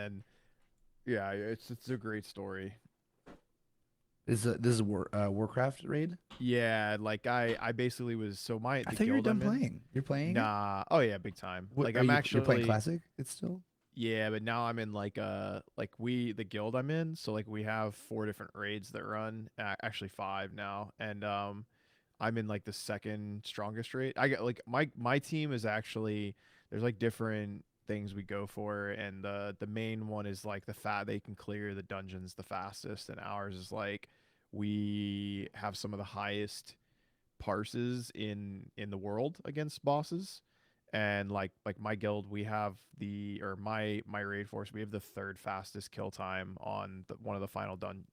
and yeah, it's a great story. This is Warcraft raid? Yeah, like I basically was so my I the thought you were guild done I'm in. playing. You're playing it? Nah, oh yeah, big time. What Like are I'm you're playing actually classic? It's still. yeah, but now I'm in like we the guild I'm in, so like we have four different raids that run, actually five now, and I'm in like the second strongest raid. I get like my team is actually there's like different things we go for, and the main one is like the fat they can clear the dungeons the fastest, and ours is like we have some of the highest parses in the world against bosses. And like my guild, we have the or my raid force, we have the third fastest kill time on one of the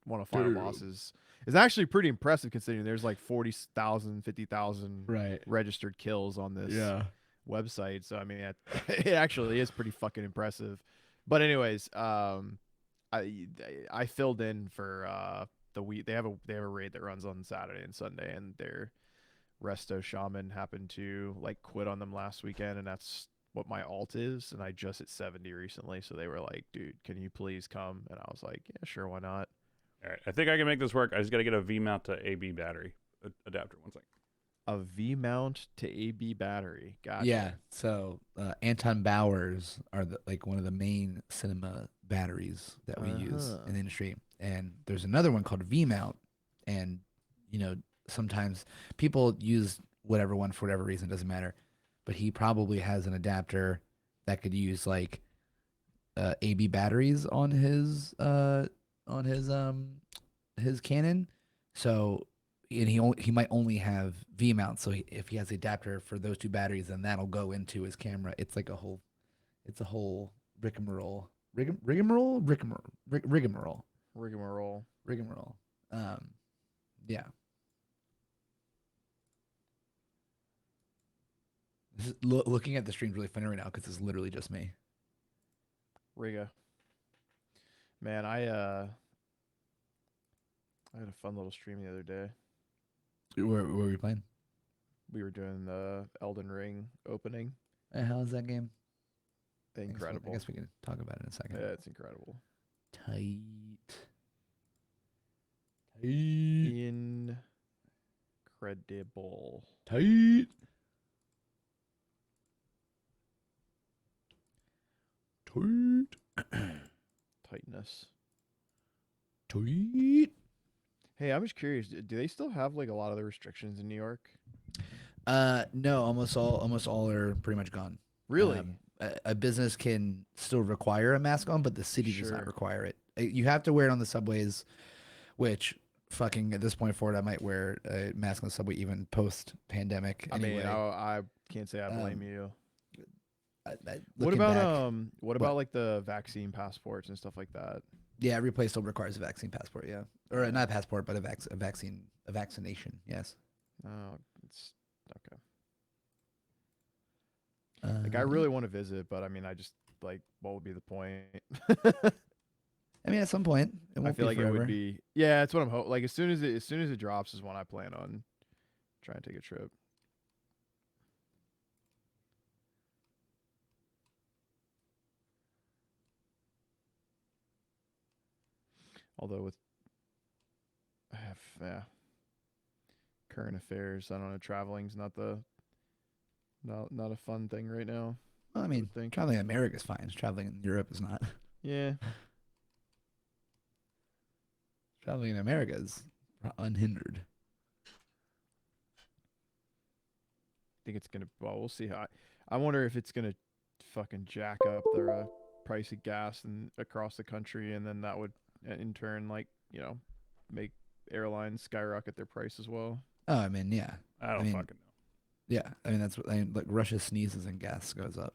one of the final Damn. bosses. It's actually pretty impressive considering there's like 40,000 50,000 Right. registered kills on this Yeah. website. So I mean, it actually is pretty fucking impressive. But anyways, I I filled in for the week. They have a raid that runs on Saturday and Sunday, and they're Resto Shaman happened to like quit on them last weekend, and that's what my alt is. And I just hit 70 recently, so they were like, "Dude, can you please come?" And I was like, "Yeah, sure, why not?" All right, I think I can make this work. I just got to get a V mount to AB battery adapter. One second. A V mount to AB battery. Yeah. Gotcha. So Anton Bowers are like one of the main cinema batteries that we Uh use in huh. the industry, and there's another one called V mount, and you know sometimes people use whatever one for whatever reason, doesn't matter, but he probably has an adapter that could use like AB batteries on his Canon. So and he might only have V mount. So if he has the adapter for those two batteries, then that'll go into his camera. It's a whole rigmarole. Rigmarole. Rigmarole. Rigmarole. Um, yeah. Looking at the stream's really funny right now because it's literally just me. Riga. Man, I had a fun little stream the other day. Where are we playing? We were doing the Elden Ring opening. How's that game? I Incredible. guess we can talk about it in a second. Yeah, it's incredible. Tight. Tight. Incredible. Tight. Tight. Tightness. Tight. Hey, I'm just curious. Do they still have like a lot of the restrictions in New York? No, almost all are pretty much gone. Really? A business can still require a mask on, but the city does not Sure. require it. You have to wear it on the subways, which fucking at this point forward, I might wear a mask on the subway even post pandemic I mean, anyway. I can't say I blame Um, you. Looking back, What what? about like the vaccine passports and stuff like that? Yeah, every place still requires a vaccine passport. Yeah, or not a passport, but a vaccine, a vaccination. Yes. Oh, it's okay. Like I Yeah. really want to visit, but I mean, I just like what would be the point? I mean, at some point, it I won't feel be like it would forever. be. Yeah, that's what I'm hoping. Like as soon as it drops is when I plan on trying to take a trip. Although with I have current affairs, I don't know. Traveling's not a fun thing right now. Well, I I mean, would think. traveling in America is fine. Traveling in Europe is not. Yeah, Traveling in America is unhindered. think it's gonna. Well, we'll see how. I wonder if it's gonna fucking jack up the price of gas and across the country, and then that would in turn like make airlines skyrocket their price as well. Oh, I mean, yeah. I I don't mean, fucking know. yeah. I mean, that's what I mean, like Russia sneezes and gas goes up.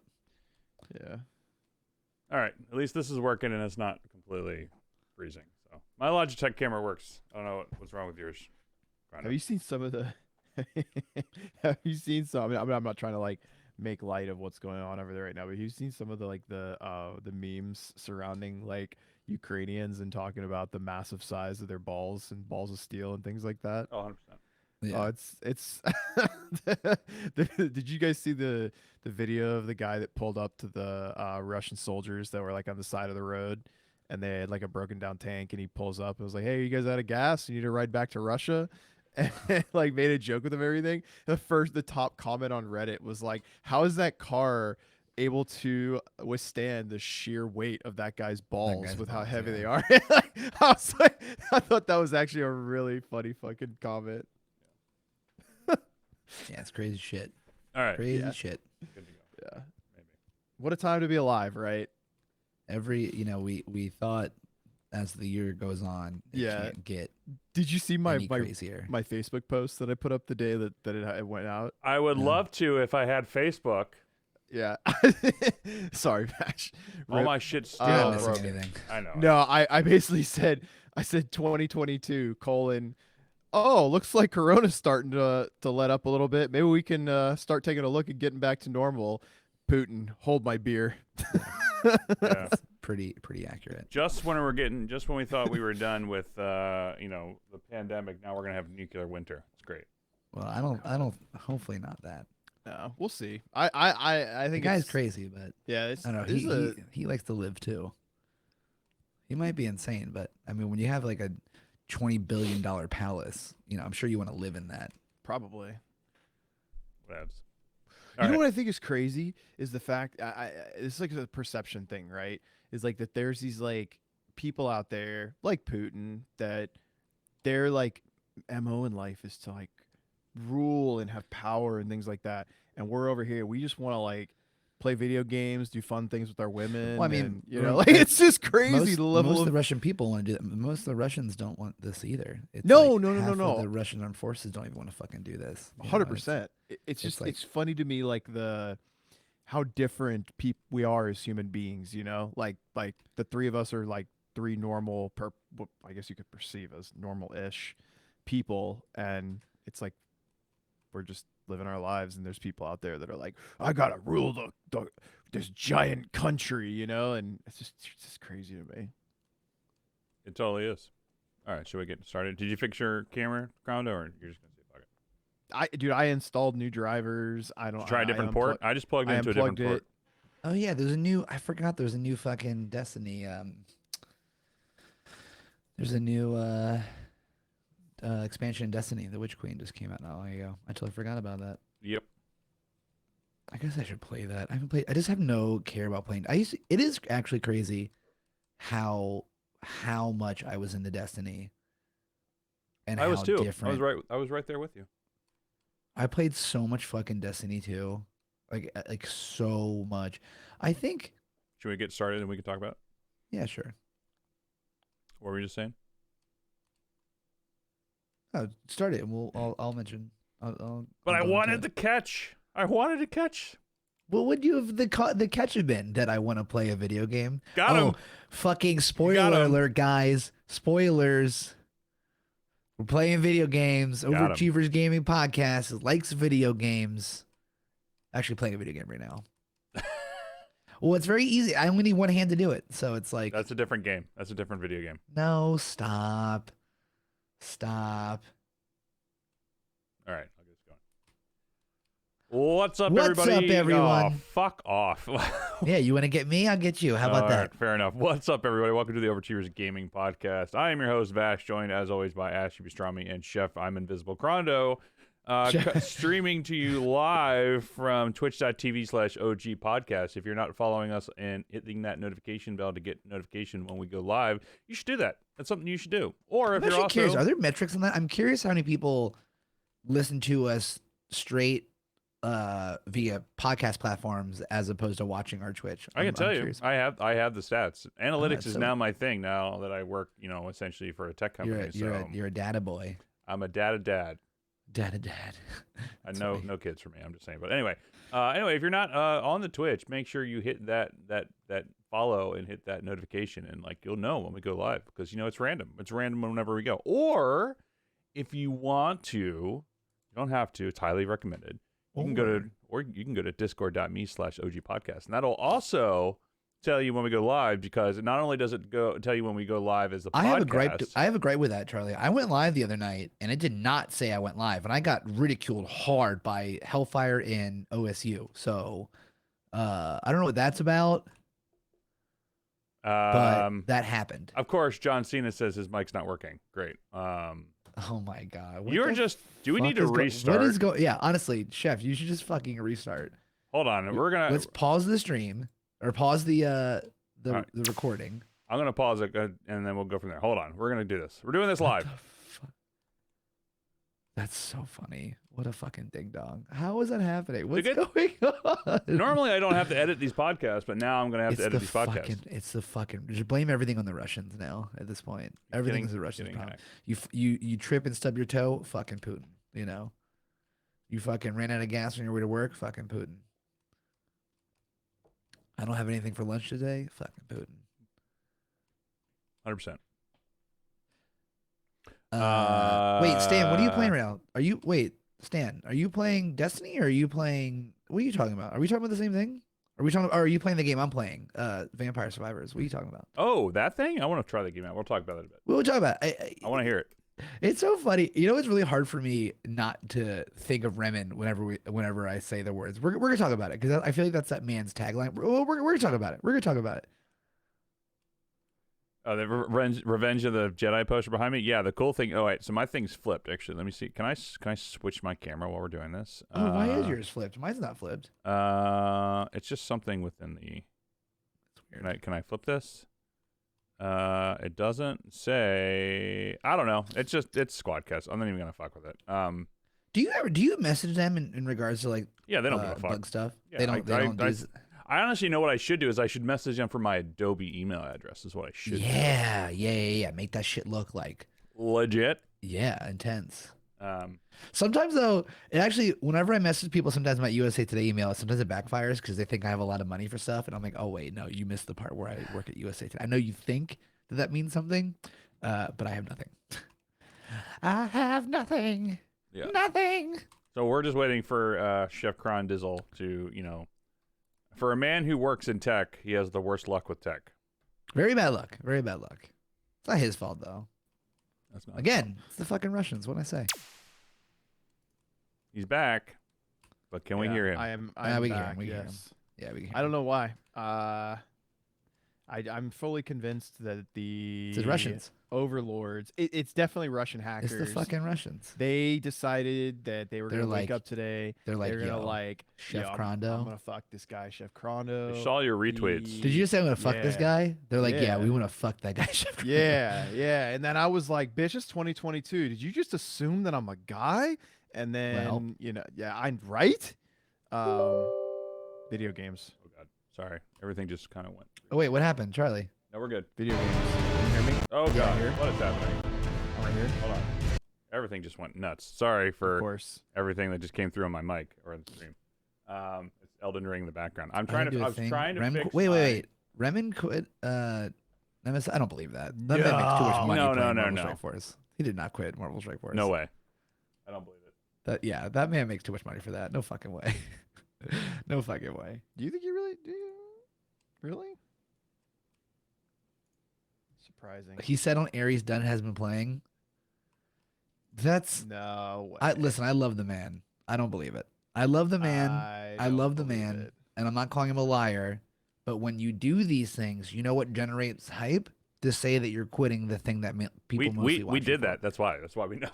Yeah. All right, at least this is working and it's not completely freezing. So my Logitech camera works. I don't know what's wrong with yours. Have Grinder. you seen some of the? Have you seen some? I mean, I'm not trying to like make light of what's going on over there right now, but you've seen some of the like the memes surrounding like Ukrainians and talking about the massive size of their balls and balls of steel and things like that. Oh, 100%. Yeah. Oh, it's Did you guys see the video of the guy that pulled up to the Russian soldiers that were like on the side of the road, and they had like a broken down tank, and he pulls up and was like, "Hey, you guys out of gas? You need to ride back to Russia?" And like made a joke with them and everything. The top comment on Reddit was like, "How is that car able to withstand the sheer weight of that guy's balls with how heavy they are?" Like, I was like, I thought that was actually a really funny fucking comment. Yeah, it's crazy shit. All right. Crazy shit. Good to go. Yeah. Maybe. What a time to be alive, right? We thought as the year goes on, it can't get Did you see my any crazier. my Facebook post that I put up the day that it went out? I would Yeah. love to if I had Facebook. Yeah. Sorry, Bash. All my shit's You're not still missing broken. anything. I know. No, I basically said 2022 : oh, looks like Corona's starting to let up a little bit. Maybe we can start taking a look at getting back to normal. Putin, hold my beer. Yeah. Pretty accurate. Just when we thought we were done with the pandemic, now we're gonna have nuclear winter. It's great. Well, I don't. Hopefully not that. No, we'll see. I The think guy's it's crazy, but Yeah, it's I don't know. He likes to live too. He might be insane, but I mean, when you have like a $20 billion palace, I'm sure you want to live in that. probably. Whatevs. You know what I think is crazy is the fact it's like a perception thing, right? Is like that there's these like people out there like Putin that their like MO in life is to like rule and have power and things like that, and we're over here we just want to like play video games, do fun things with our women. Well, I mean, and, like it's just crazy the level most of the Russian people want to do that. Most of the Russians don't want this either. It's No, like no, no, half no, of no. The Russian armed forces don't even want to fucking do this. 100%. It's just like- it's funny to me like how different we are as human beings, like the three of us are like three normal what I guess you could perceive as normal-ish people, and it's like we're just living our lives, and there's people out there that are like, I gotta rule this giant country, and it's just crazy to me. It totally is. All right, should we get started? Did you fix your camera, Grondo, or you're just gonna say fuck it? I installed new drivers. I don't Try a different port. I just plugged I into a different unplugged port. Oh yeah, I forgot there's a new fucking Destiny. There's a new expansion in Destiny. The Witch Queen just came out not long ago. I totally forgot about that. Yep. I guess I should play that. I haven't played. I just have no care about playing. It is actually crazy how much I was into Destiny. And I was how too. Different. I was right there with you. I played so much fucking Destiny 2. Like so much. I think. Should we get started and we can talk about it? Yeah, sure. What were you just saying? Oh, start it, and I'll mention. But I I'll go wanted into to it. catch. I wanted to catch. What would you have the catch have been? That I want to play a video game? Got him. Fucking Got spoiler 'em. alert, guys! Spoilers. We're playing video games. Got 'em. Overachievers Gaming Podcast likes video games. Actually, playing a video game right now. Well, it's very easy. I only need one hand to do it, so it's like That's a different game. That's a different video game. no, stop. All right, I'll get this going. What's up, What's everybody? up, everyone? Oh, fuck off. Yeah, you want to get me? I'll get you. How about All that? right, fair enough. What's up, everybody? Welcome to the Overachievers Gaming Podcast. I am your host, Vash, joined as always by Ash Pastrami and Chef I'm Invisible Crondo. Streaming to you live from twitch.tv/OG podcast. If you're not following us and hitting that notification bell to get notification when we go live, you should do that. That's something you should do. Or if I'm you're actually curious. also Are there metrics on that? I'm curious how many people listen to us straight via podcast platforms as opposed to watching our Twitch. I can tell you, curious. I have the stats. Analytics is so- now my thing now that I work, essentially for a tech company. You're a data boy. I'm a dad. Dad. I That's know right. no kids for me. I'm just saying. But anyway, if you're not on the Twitch, make sure you hit that follow and hit that notification, and you'll know when we go live because it's random. It's random whenever we go. Or if you want to, you don't have to. It's highly recommended. You can go to discord.me/OG podcast, and that'll also tell you when we go live because not only does it tell you when we go live as the podcast. I have a gripe with that, Charlie. I went live the other night, and it did not say I went live, and I got ridiculed hard by Hellfire in OSU. So I don't know what that's about, but that happened. Of course, John Cena says his mic's not working. Great. Oh my god. You're just. Do we need to restart? What is going? Yeah, honestly, Chef, you should just fucking restart. Hold on. We're gonna. Let's pause the stream or pause the right. the recording. I'm gonna pause it and then we'll go from there. Hold on. We're gonna do this. We're doing this live. That's so funny. What a fucking ding dong. How is that happening? What's going on? Normally, I don't have to edit these podcasts, but now I'm gonna have to edit these podcasts. It's the fucking. Just blame everything on the Russians now. At this point, everything's the Russians' problem. You trip and stub your toe. Fucking Putin. You know. You fucking ran out of gas on your way to work. Fucking Putin. I don't have anything for lunch today. Fucking Putin. 100%. Wait, Stan, what are you playing right now? Stan, are you playing Destiny or are you playing? What are you talking about? Are we talking about the same thing? Are you playing the game I'm playing? Vampire Survivors. What are you talking about? Oh, that thing? I want to try the game out. We'll talk about it a bit. We'll talk about it. I want to hear it. It's so funny. You know, it's really hard for me not to think of Remen whenever I say the words. We're gonna talk about it because I feel like that's that man's tagline. We're gonna talk about it. We're gonna talk about it. Oh, the Revenge of the Jedi poster behind me. Yeah, the cool thing. Oh wait, so my thing's flipped. Actually, let me see. Can I switch my camera while we're doing this? Oh, why is yours flipped? Mine's not flipped. It's just something within the. It's weird. Can I flip this? It doesn't say. I don't know. It's Squadcast. I'm not even gonna fuck with it. Do you message them in regards to like? Yeah, they don't give a fuck. Bug stuff. Yeah, they don't. I honestly know what I should do is I should message them from my Adobe email address. Is what I should. Yeah. Make that shit look like legit. Yeah, intense. Sometimes though, it actually, whenever I message people, sometimes my USA Today email, sometimes it backfires because they think I have a lot of money for stuff, and I'm like, oh wait, no, you missed the part where I work at USA Today. I know you think that means something, but I have nothing. I have nothing. Yeah. Nothing. So we're just waiting for Chef Cron Dizzle to, for a man who works in tech, he has the worst luck with tech. Very bad luck. Very bad luck. It's not his fault though. That's not Again, it's the fucking Russians. What'd I say? He's back, but can we hear him? I'm we back, can hear him. yes. Yeah, we can. I don't know why. I'm fully convinced that It's the Russians. overlords. It's definitely Russian hackers. It's the fucking Russians. They decided that they were going to wake up today. They're like, going to Chef I'm Crondo. going to fuck this guy, Chef Crondo. I saw your retweets. Did you just say I'm going to fuck this guy? They're like, yeah, Yeah. we want to fuck that guy, Chef Crondo. Yeah. And then I was like, bitch, it's 2022. Did you just assume that I'm a guy? And then, I'm right. Video games. Oh god, sorry, everything just kind of went. Oh wait, what happened, Charlie? No, we're good. Video games. Can you hear me? Oh Yeah, god, here. what is happening? Am I here? Hold on. Everything just went nuts. Sorry Of for course. everything that just came through on my mic or on the stream. It's Elden Ring in the background. I was trying to fix. Wait. Remen quit. Nemesis. I don't believe that. That man makes too much money playing Marvel Strike Force. He did not quit Marvel Strike Force. No way. I don't believe it. That man makes too much money for that. No fucking way. No fucking way. Do you think you really do? Really? Surprising. He said on Aries Dunn has been playing. That's No way. listen, I love the man. I don't believe it. I love the man. I love the believe man. it. And I'm not calling him a liar. But when you do these things, you know what generates hype? To say that you're quitting the thing that people mostly watch we you did for. that. That's why we know.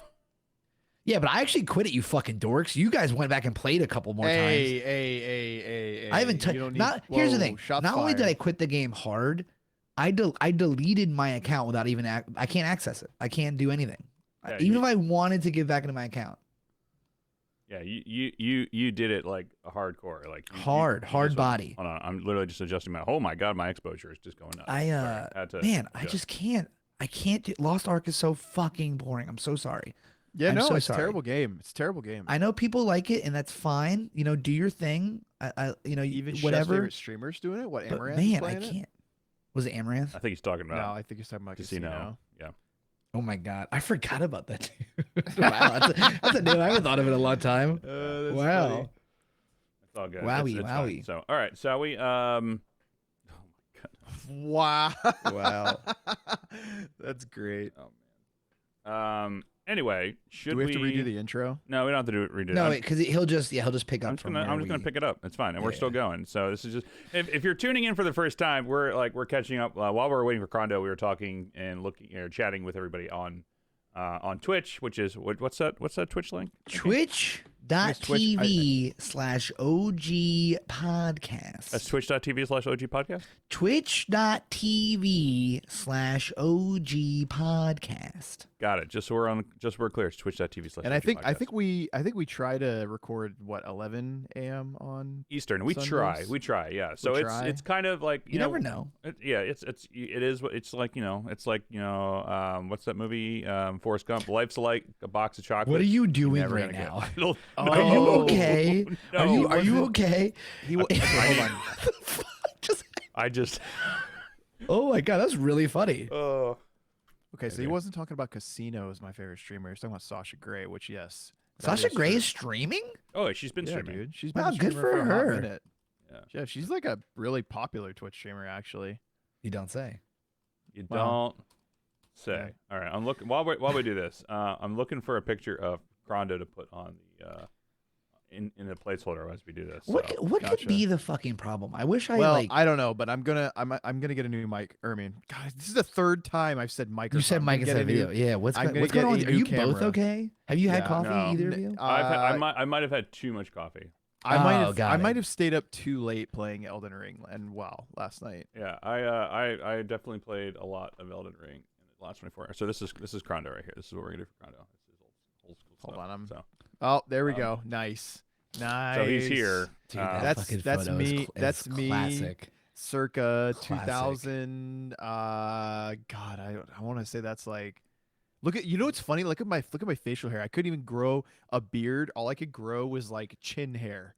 Yeah, but I actually quit it, you fucking dorks. You guys went back and played a couple more times. Hey. I haven't You don't need- here's the Whoa, thing. shots Not only did fired. I quit the game hard, I deleted my account without even I can't access it. I can't do anything. Yeah, Even if I wanted to get back into my account. Yeah, you did it like a hardcore, like Hard just- body. Hold on, I'm literally just adjusting my. Oh my god, my exposure is just going up. I just can't. I can't. Lost Ark is so fucking boring. I'm so sorry. Yeah, I'm no, so it's sorry. a terrible game. It's a terrible game. I know people like it, and that's fine. Do your thing. Even Chef's whatever. favorite streamers doing it. What But Amaranth? man, I playing it? can't. Was it Amaranth? I think he's talking No, about I think he's talking about casino. Casino. Yeah. Oh my god, I forgot about that. Wow, that's a name I haven't thought of in a long time. That's Wow. funny. It's all good. Wowie, It's wowie. fine. So, all right, shall we? Oh my god. Wow. Wow. That's great. Oh man. Anyway, should Do we have to redo the intro? No, we don't have to redo it. No, because he'll just pick up I'm just from gonna where pick it up. It's fine, and we're Yeah, still yeah. going. So this is just if you're tuning in for the first time, we're catching up. While we were waiting for Crondo, we were talking and chatting with everybody on Twitch, which is what's that Twitch link? Twitch.tv/OG podcast. That's twitch.tv/OG podcast. Twitch.tv/OG podcast. Got it. Just so we're clear. It's twitch.tv/OG And I think podcast. we try to record 11 a.m. on Eastern. We Sundays? try. Yeah. So it's kind of like You never know. It is. It's like what's that movie? Forrest Gump. Life's like a box of chocolate. What are you You're doing never right gonna now? get. It'll- Are you Oh, okay? no, Are you okay? hold on. Just oh my god, that's really funny. Oh. Okay, so he Okay. wasn't talking about Casino as my favorite streamer. He was talking about Sasha Grey, which yes, that Sasha is Grey true. is streaming? Oh, she's been Yeah, streaming. dude. She's been Wow, a good streamer for a hot her. minute. Yeah. Yeah, she's like a really popular Twitch streamer, actually. You don't say. You Well, don't say. yeah. All right. I'm looking while we do this. I'm looking for a picture of Crondo to put on the in the placeholder as we do this. What so. what gotcha. could be the fucking problem? I wish I Well, like I don't know, but I'm gonna get a new mic. Or, I mean, God, this is the third time I've said microphone. you said I'm mic gonna get instead of a new- video. Yeah, what's I'm gonna what's get going on? a Are new you both camera. okay? Have you had Yeah. coffee, No. either of you? I might have had too much coffee. Oh, got I it. might have stayed up too late playing Elden Ring and WoW last night. Yeah, I definitely played a lot of Elden Ring in the last 24 hours. So this is Crondo right here. This is what we're gonna do for Crondo. This is old school Hold stuff. on, So Oh, there we go. Nice. so he's here. Dude, Uh, that That's- fucking that's photo me- Is that's me. classic. Circa Classic. 2000. God, I want to say that's like. Look at what's funny? Look at my facial hair. I couldn't even grow a beard. All I could grow was like chin hair.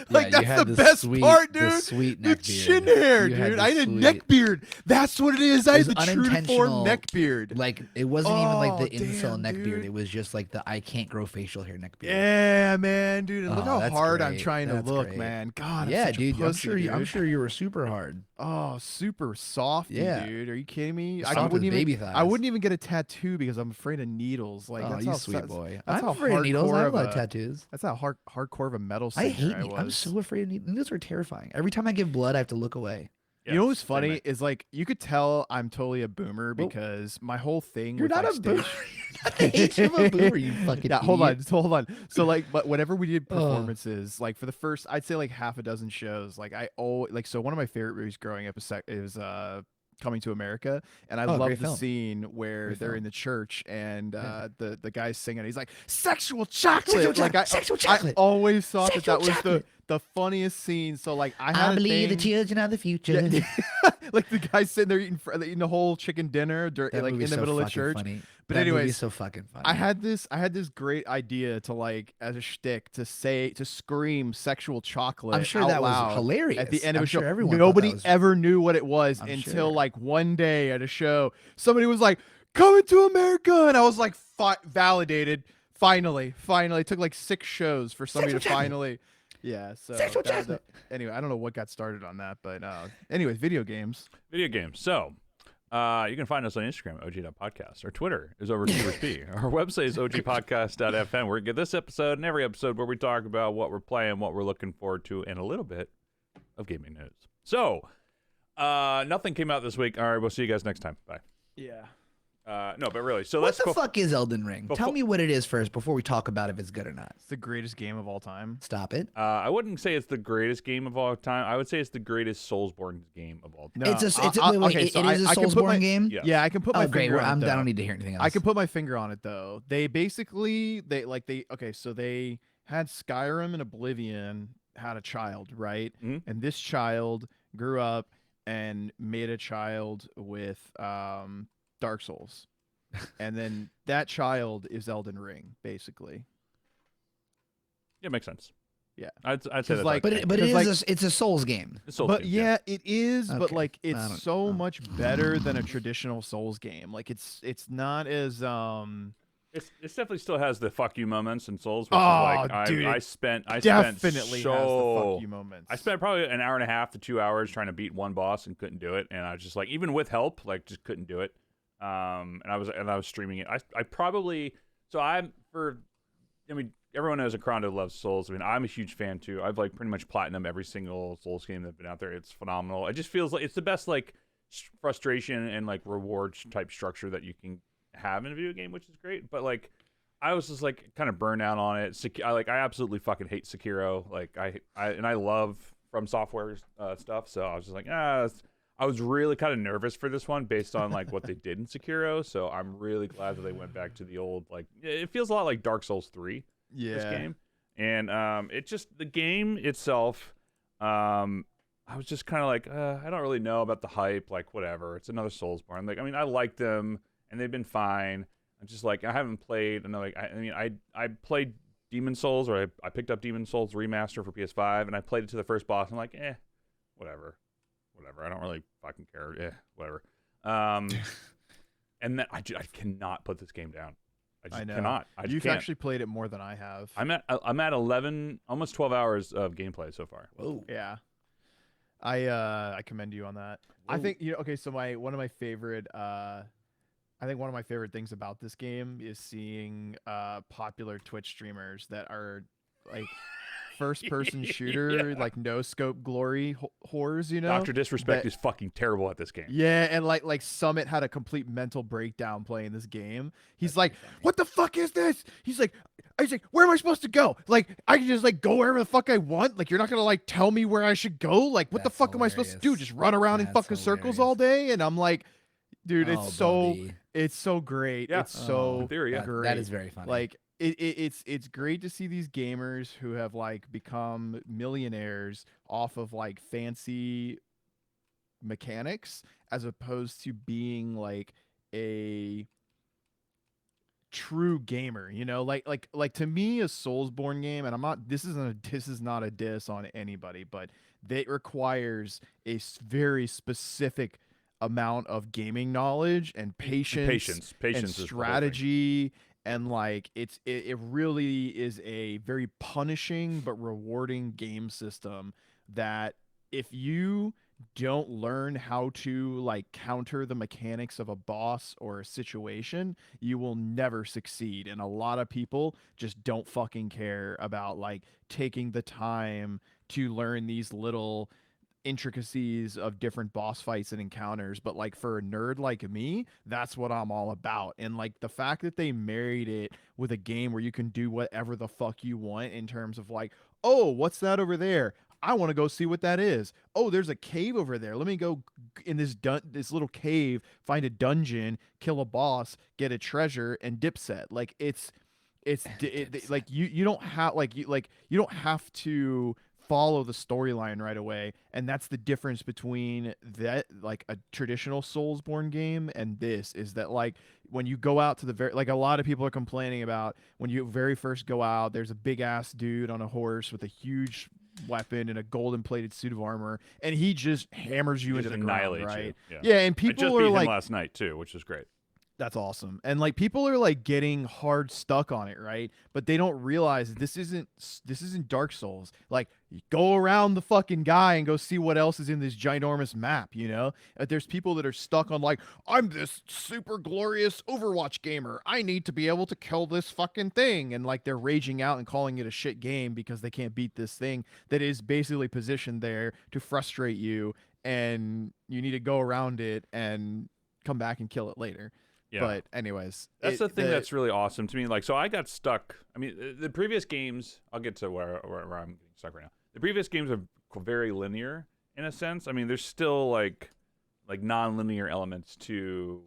Like you that's had the best sweet, part, the dude. sweet The neck chin beard. hair, You had dude. the I had a sweet- neck beard. That's what it is. I It had was the true to form unintentional, neck beard. Like it wasn't even like the Oh, incel damn, neck beard. dude. It was just like the I can't grow facial hair neck beard. Yeah, man, dude. And look Oh, how that's hard I'm great. trying to That's look, great. man. God, I'm Yeah, such a dude. pussy, I'm dude. sure you were super hard. Oh, super softy, Yeah. dude. Are you kidding me? Soft I as wouldn't even. baby thighs. I wouldn't even get a tattoo because I'm afraid of needles. Like Oh, that's you how sweet boy. That's I'm how afraid of needles. I have a lot of a- tattoos. That's how hardcore of a metal singer I hate. I was. I'm so afraid of needles. Needles are terrifying. Every time I give blood, I have to look away. You know what's same, funny mate. is like you could tell I'm totally a boomer Well, because my whole thing. You're with, not like, a boomer. stage- You're not the age of a boomer. You fucking. Yeah, hold idiot. on, hold on. So like, but whenever we did Oh. performances, like for the first, I'd say like half a dozen shows. Like I always like so one of my favorite movies growing up is Coming to America, and I Oh, love great the film. scene where Great they're film. in the church and Yeah. the guy's singing. He's like sexual chocolate. Sexual Like sexual I chocolate. always thought that Sexual was chocolate. the funniest scene. So like I I had a believe the thing- children are the future. Yeah, like the guy sitting there eating the whole chicken dinner, That like in movie's the so middle of fucking church. Funny. But That movie's anyways, so fucking funny. I had this great idea to like as a shtick to scream sexual chocolate. I'm sure out that was loud hilarious. at the end of I'm a show. sure everyone thought Nobody that was- ever knew what it was I'm until sure. like one day at a show, somebody was like, "Coming to America," and I was like, validated. Finally, it took like 6 shows for somebody Sexual to chocolate. finally. Yeah. So Sexual that- chocolate. anyway, I don't know what got started on that, but anyways, video games. Video games. So, you can find us on Instagram, og.podcast. Our Twitter is overachieversp. Our website is ogpodcast.fm. Where you get this episode and every episode where we talk about what we're playing, what we're looking forward to, and a little bit of gaming news. So, nothing came out this week. All right, we'll see you guys next time. Bye. Yeah. No, but really, so What let's the go. fuck is Elden Ring? Tell Before- me what it is first before we talk about if it's good or not. It's the greatest game of all time. Stop it. I wouldn't say it's the greatest game of all time. I would say it's the greatest Soulsborne game of all time. No, It's a, I- wait, wait, okay, it so is a I can put my- Soulsborne game? Yeah. Yeah, I can put my Oh, great. finger Well, on it. I though. don't need to hear anything else. I can put my finger on it though. They basically so they had Skyrim and Oblivion had a child, right? Mhm. And this child grew up and made a child with Dark Souls. And then that child is Elden Ring, basically. Yeah, makes sense. Yeah. I'd say 'Cause, that's like- But Because, it's a Souls game. It's Souls But games, yeah, it is. But Okay. like, I it's don't- so oh. much better than a traditional Souls game. Like, it's not as It's definitely still has the fuck you moments in Souls, which is Oh, like dude, I spent definitely so has the fuck you moments. I spent probably an hour and a half to 2 hours trying to beat one boss and couldn't do it, and I was just like, even with help, like just couldn't do it. And I was streaming it. I probably so I'm for I mean everyone knows that Crondo loves Souls. I mean I'm a huge fan too. I've like pretty much platinum every single Souls game that's been out there. It's phenomenal. It just feels like it's the best like frustration and like reward type structure that you can have in a video game, which is great. But like I was just like kind of burned out on it. I absolutely fucking hate Sekiro. Like I love From Software stuff, so I was just like I was really kind of nervous for this one based on like what they did in Sekiro. So I'm really glad that they went back to the old like it feels a lot like Dark Souls 3 this game. And it just the game itself I was just kind of like I don't really know about the hype, like whatever. It's another Soulsborne. Like I mean I like them and they've been fine. I'm just like I haven't played. And like I mean I played Demon Souls, or I picked up Demon Souls Remaster for PS5, and I played it to the first boss. And I'm like whatever. I don't really fucking care. Whatever. And then I cannot put this game down. I just cannot. You've actually played it more than I have. I'm at 11, almost 12 hours of gameplay so far. Whoa. Yeah. I commend you on that. Whoa. I think okay, so one of my favorite things about this game is seeing popular Twitch streamers that are like first person shooter, like no scope glory whores, Dr. Disrespect is fucking terrible at this game. Yeah, and like Summit had a complete mental breakdown playing this game. He's like, "What the fuck is this?" He's like, "Where am I supposed to go? Like, I can just like go wherever the fuck I want. Like, you're not gonna like tell me where I should go. Like, what the fuck am I supposed to do? Just run around in fucking circles all day?" And I'm like, dude, it's so great. Yeah. It's so theory, yeah. great. That is very funny. Like it's great to see these gamers who have like become millionaires off of like fancy mechanics as opposed to being like a true gamer, like to me a Soulsborne game, and this is not a diss on anybody, but it requires a very specific amount of gaming knowledge and patience and strategy. And like it really is a very punishing but rewarding game system that if you don't learn how to like counter the mechanics of a boss or a situation, you will never succeed. And a lot of people just don't fucking care about like taking the time to learn these little intricacies of different boss fights and encounters. But like for a nerd like me, that's what I'm all about. And like the fact that they married it with a game where you can do whatever the fuck you want in terms of like, oh, what's that over there? I want to go see what that is. Oh, there's a cave over there. Let me go in this little cave, find a dungeon, kill a boss, get a treasure, and dipset. Like like you don't have you don't have to follow the storyline right away, and that's the difference between that like a traditional Soulsborne game and this is that like when you go out to the very, like a lot of people are complaining about when you very first go out, there's a big ass dude on a horse with a huge weapon and a golden plated suit of armor, and he just hammers you into the ground, right? Yeah, and people I just are beat like him last night too, which is great. That's awesome. And like people are like getting hard stuck on it, right? But they don't realize this isn't Dark Souls. Like you go around the fucking guy and go see what else is in this ginormous map, There's people that are stuck on like, I'm this super glorious Overwatch gamer. I need to be able to kill this fucking thing. And like they're raging out and calling it a shit game because they can't beat this thing that is basically positioned there to frustrate you, and you need to go around it and come back and kill it later. Yeah. But anyways, that's the thing that's really awesome to me. Like, so I got stuck. I mean, the previous games, I'll get to where I'm getting stuck right now. The previous games are very linear in a sense. I mean, there's still like non-linear elements to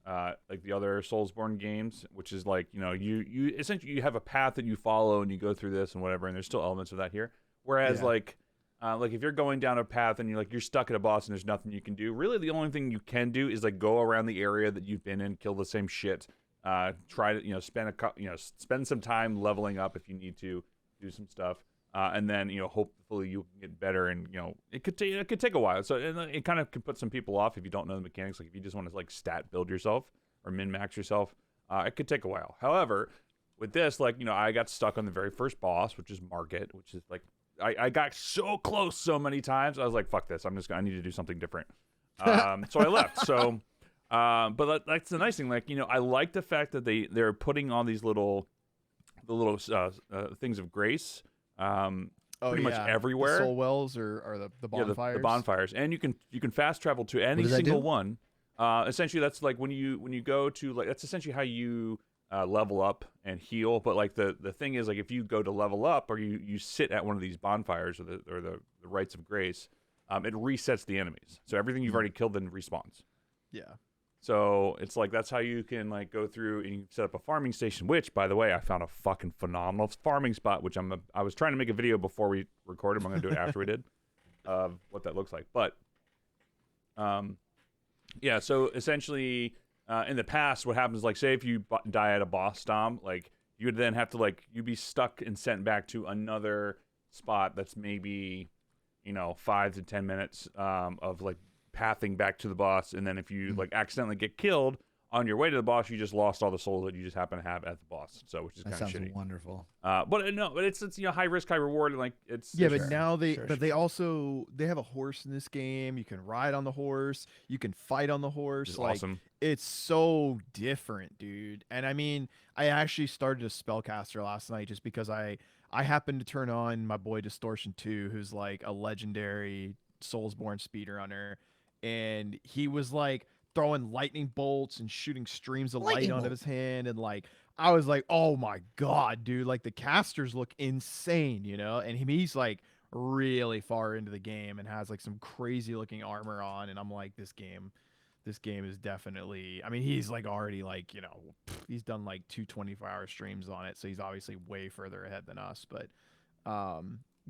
like the other Soulsborne games, which is like, you essentially you have a path that you follow and you go through this and whatever, and there's still elements of that here. Whereas like if you're going down a path and you're stuck at a boss and there's nothing you can do, really the only thing you can do is like go around the area that you've been in, kill the same shit, try to spend some time leveling up if you need to do some stuff, and then hopefully you can get better. And it could take a while, so it kind of can put some people off if you don't know the mechanics. Like if you just want to like stat build yourself or min max yourself, it could take a while. However, with this, like, I got stuck on the very first boss, which is Market, which is like, I got so close so many times. I was like, fuck this. I need to do something different. So I left. So, but that's the nice thing. Like, I like the fact that they're putting on these the little things of grace. Pretty much everywhere. The soul wells or the bonfires. The bonfires, and you can fast travel to any single one. Essentially, that's like when you go to, like, that's essentially how you level up and heal. But like the thing is, like, if you go to level up or you sit at one of these bonfires or the rites of grace, it resets the enemies. So everything you've already killed then respawns. Yeah. So it's like that's how you can like go through and you set up a farming station. Which, by the way, I found a fucking phenomenal farming spot. Which I was trying to make a video before we recorded. I'm gonna do it after we did. What that looks like, but yeah. So essentially, in the past, what happens, like, say if you die at a boss stomp, like, you would then have to, like, you'd be stuck and sent back to another spot that's maybe 5 to 10 minutes of like pathing back to the boss, and then if you like accidentally get killed on your way to the boss, you just lost all the souls that you just happen to have at the boss. So, which is kind of shitty. Sounds wonderful. But no, but it's high risk, high reward, and like it's but now they also they have a horse in this game. You can ride on the horse, you can fight on the horse. It's like, awesome. It's so different, dude. And I mean, I actually started a spellcaster last night just because I happened to turn on my boy Distortion 2, who's like a legendary Soulsborne speedrunner, and he was like throwing lightning bolts and shooting streams of light out of his hand, and like I was like, oh my god, dude, like the casters look insane, and he's like really far into the game and has like some crazy looking armor on, and I'm like, this game is definitely, I mean, he's like already like, he's done like 2 24-hour streams on it, so he's obviously way further ahead than us, but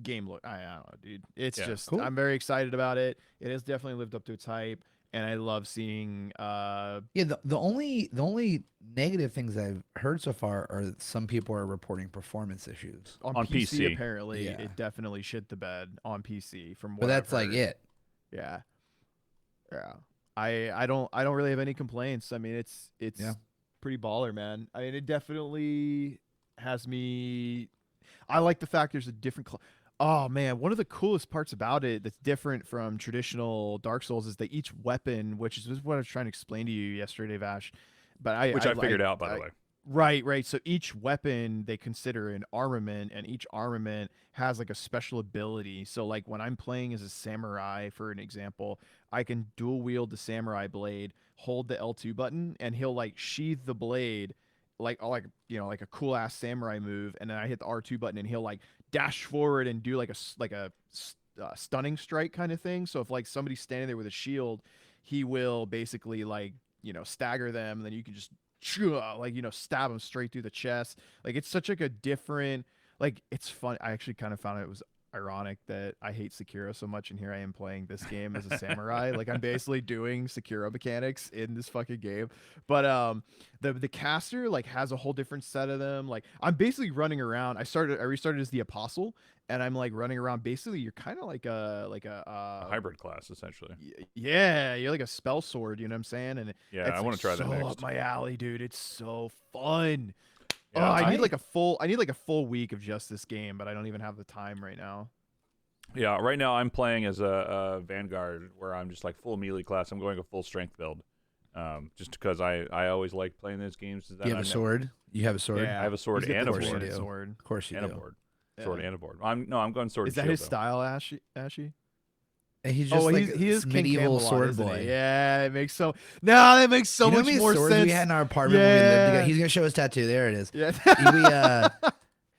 game look, I don't know, dude. It's just cool. I'm very excited about it. It has definitely lived up to its hype, and I love seeing the only negative things I've heard so far are some people are reporting performance issues on PC. Apparently, it definitely shit the bed on PC from what But that's I've heard. Like it. Yeah. I don't really have any complaints. I mean, it's pretty baller, man. I mean, it definitely has me. I like the fact there's a different. Oh man, one of the coolest parts about it that's different from traditional Dark Souls is that each weapon, which is what I was trying to explain to you yesterday, Vash, but I figured out, by the way. Right. So each weapon they consider an armament, and each armament has like a special ability. So like when I'm playing as a samurai, for an example, I can dual wield the samurai blade, hold the L2 button, and he'll like sheath the blade like a cool ass samurai move, and then I hit the R2 button and he'll like dash forward and do like a stunning strike kind of thing. So if like somebody's standing there with a shield, he will basically like stagger them, and then you can just stab them straight through the chest. Like it's such like a different, like it's fun. I actually kind of found it was ironic that I hate Sekiro so much, and here I am playing this game as a samurai. Like I'm basically doing Sekiro mechanics in this fucking game. But the caster like has a whole different set of them. Like I'm basically running around. I restarted as the apostle, and I'm like running around. Basically, you're kind of like a hybrid class essentially. Yeah, you're like a spell sword. You know what I'm saying? And yeah, I want to try that next. Up my alley, dude. It's so fun. Yeah, I need like a full week of just this game, but I don't even have the time right now. Yeah, right now I'm playing as a Vanguard, where I'm just like full melee class. I'm going a full strength build, just because I always like playing those games. You have a sword. You have a sword. Yeah, I have a sword and a board. Of course you do. And a board. Sword and a board. I'm going sword. Is that his style, Ashy? And he's just he is medieval sword boy. Yeah, it makes so. No, that makes so much more swords sense. We had in our apartment when we lived together. He's gonna show his tattoo. There it is. Yeah.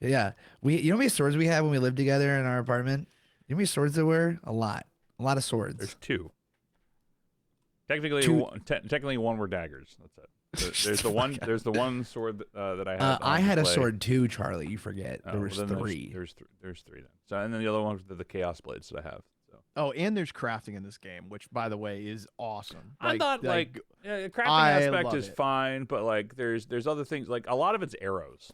You know how many swords we had when we lived together in our apartment? You know how many swords there were? A lot of swords. There's 2. Technically, technically one were daggers. That's it. There's the one. There's the one sword that I had. I had a sword too, Charlie. You forget. There was well, 3. There's 3 then. So and then the other ones are the chaos blades that I have. Oh, and there's crafting in this game, which, by the way, is awesome. I thought crafting aspect is fine, but like there's other things. Like a lot of it's arrows.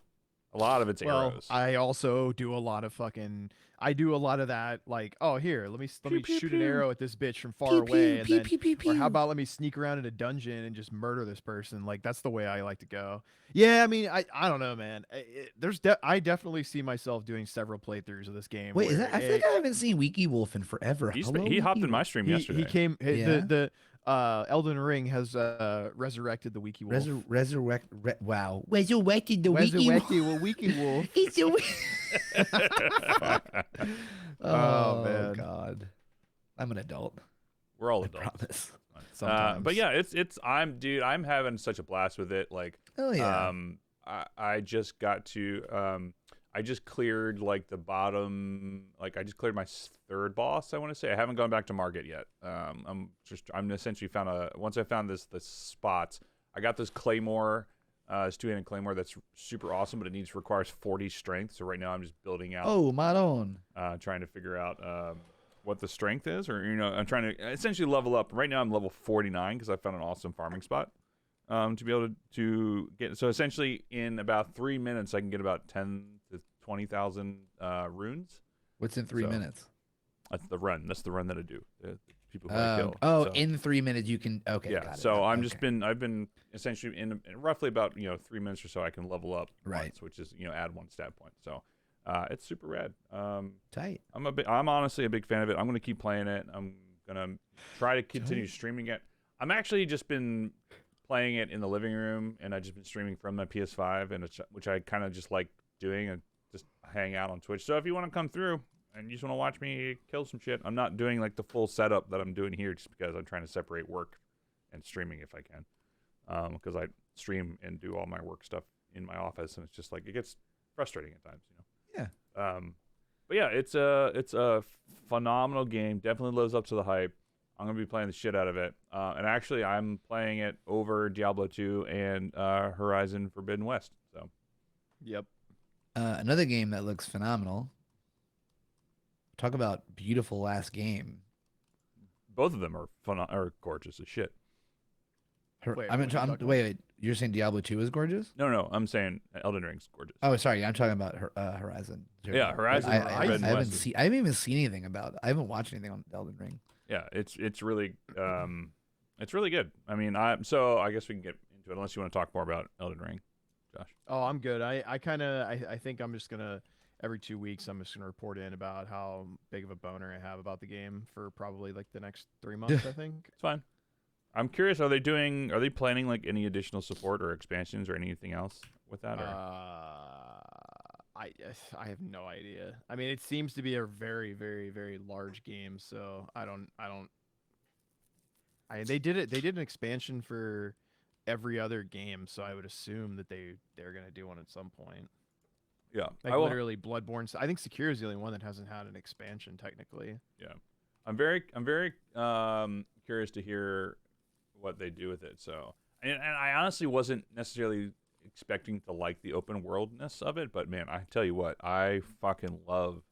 A lot of it's Well, arrows. I also do a lot of fucking. I do a lot of that. Like, oh, here, let Pew me pew shoot an pew. arrow at this bitch from far Pew away, pew and pew then, pew pew or how pew. about let me sneak around in a dungeon and just murder this person? Like, that's the way I like to go. Yeah, I mean, I don't know, man. I definitely see myself doing several playthroughs of this game Wait, is where that? I feel like I haven't seen Wiki Wolf in forever. Hello, He hopped Wiki in my Wolf. stream he yesterday. came Yeah. the Elden Ring has resurrected the Wiki Wolf. Wow. Resurrected the Wiki Wolf. Resurrected a Wiki Wolf. It's a Oh Oh man. God. I'm an adult. We're all I adults. promise. Sometimes. But yeah, I'm having such a blast with it. Like, Oh yeah. I just got to, I just cleared like the bottom, like I just cleared my third boss. I want to say I haven't gone back to Margit yet. I'm essentially once I found this spot, I got this claymore, this two-handed claymore that's super awesome, but it requires 40 strength. So right now I'm just building out, Oh, Maron. trying to figure out what the strength is, or I'm trying to essentially level up. Right now I'm level 49 because I found an awesome farming spot. To be able to get, so essentially in about 3 minutes I can get about 10 to 20,000 runes. What's in 3 minutes? That's the run. That's the run that I do. The people who I kill. Oh, So, in 3 minutes you can. Okay. yeah. Got it. So Okay. I've been essentially in roughly about 3 minutes or so I can level up Right. once, which is add 1 stat point. So it's super rad. Tight. I'm honestly a big fan of it. I'm gonna keep playing it. I'm gonna try to continue streaming it. I'm actually just been playing it in the living room, and I've just been streaming from my PS5, and which I kind of just like doing, and just hang out on Twitch. So if you want to come through and you just want to watch me kill some shit, I'm not doing like the full setup that I'm doing here, just because I'm trying to separate work and streaming if I can, because I stream and do all my work stuff in my office, and it's just like it gets frustrating at times, Yeah. But yeah, it's a phenomenal game. Definitely lives up to the hype. I'm gonna be playing the shit out of it, and actually, I'm playing it over Diablo 2 and Horizon Forbidden West. So, Yep. Another game that looks phenomenal. Talk about beautiful last game. both of them are gorgeous as shit. Wait, what are you wait, talking about? wait. You're saying Diablo 2 is gorgeous? No, I'm saying Elden Ring's gorgeous. Oh, sorry. I'm talking about Horizon. Yeah, Horizon Forbidden I haven't West. seen. I haven't even seen anything about. I haven't watched anything on Elden Ring. Yeah, it's really good. I mean, so I guess we can get into it unless you want to talk more about Elden Ring, Josh. Oh, I'm good. I think I'm just gonna every 2 weeks I'm just gonna report in about how big of a boner I have about the game for probably like the next 3 months. I think. It's fine. I'm curious. Are they planning like any additional support or expansions or anything else with that? Or? I have no idea. I mean, it seems to be a very, very, very large game, so they did it. They did an expansion for every other game, so I would assume that they're gonna do one at some point. Yeah, Like literally Bloodborne. I think Sekiro is the only one that hasn't had an expansion technically. Yeah, I'm very curious to hear what they do with it. So, and I honestly wasn't necessarily expecting to like the open worldness of it, but man, I tell you what, I fucking love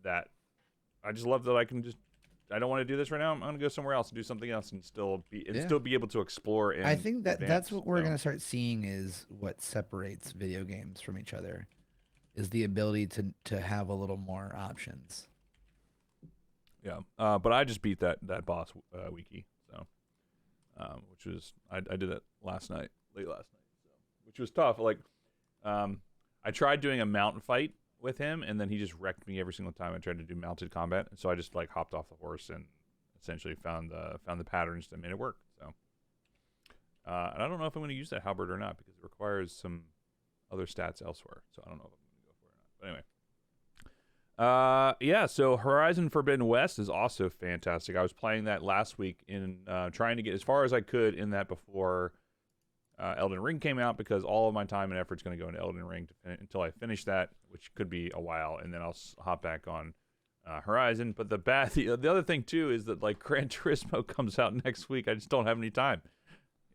that. I just love that I don't want to do this right now. I'm gonna go somewhere else and do something else and still be able to explore. And I think that's advance, what we're gonna start seeing is what separates video games from each other, is the ability to have a little more options. Yeah, but I just beat that boss wiki, so which was I did that late last night, so, which was tough. Like, I tried doing a mount fight with him, and then he just wrecked me every single time I tried to do mounted combat. And so I just like hopped off the horse and essentially found the patterns that made it work. So, and I don't know if I'm going to use that halberd or not because it requires some other stats elsewhere. So I don't know if I'm going to go for it or not. But anyway. Yeah, so Horizon Forbidden West is also fantastic. I was playing that last week in trying to get as far as I could in that before Elden Ring came out, because all of my time and effort is going to go into Elden Ring until I finish that, which could be a while, and then I'll hop back on Horizon. But the other thing too is that like Gran Turismo comes out next week. I just don't have any time.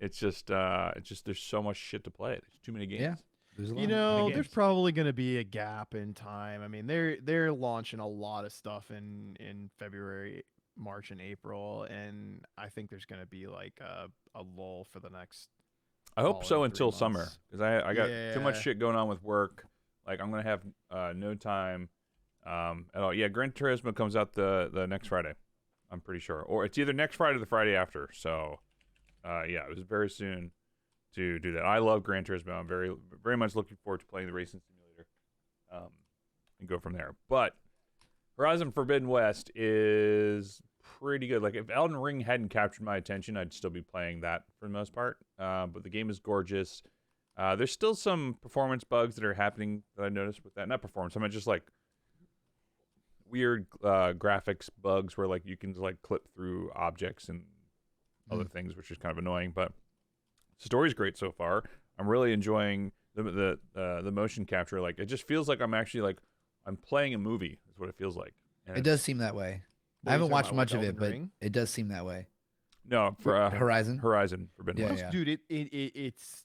It's just there's so much shit to play. There's too many games. Yeah. There's a lot You of know, games. there's probably going to be a gap in time. I mean, they're launching a lot of stuff in February, March, and April, and I think there's going to be like a lull for the next I hope all so in 3 until summer months. because I got too much Yeah. shit going on with work. Like I'm gonna have no time at all. Yeah, Gran Turismo comes out the next Friday. I'm pretty sure, or it's either next Friday or the Friday after. So yeah, it was very soon to do that. I love Gran Turismo. I'm very much looking forward to playing the racing simulator and go from there. But Horizon Forbidden West is pretty good. Like if Elden Ring hadn't captured my attention, I'd still be playing that for the most part. But the game is gorgeous. There's still some performance bugs that are happening that I noticed with that. Not performance. I mean just like weird graphics bugs where like you can like clip through objects and other things, which is kind of annoying. But the story's great so far. I'm really enjoying the motion capture. Like it just feels like I'm actually like I'm playing a movie. Is what it feels like. And It does seem that way. What I are you haven't talking watched about, much like of it, Elden but Ring? it does seem that way. No, for Horizon. Horizon Forbidden Yeah, West. yeah. Dude, it's.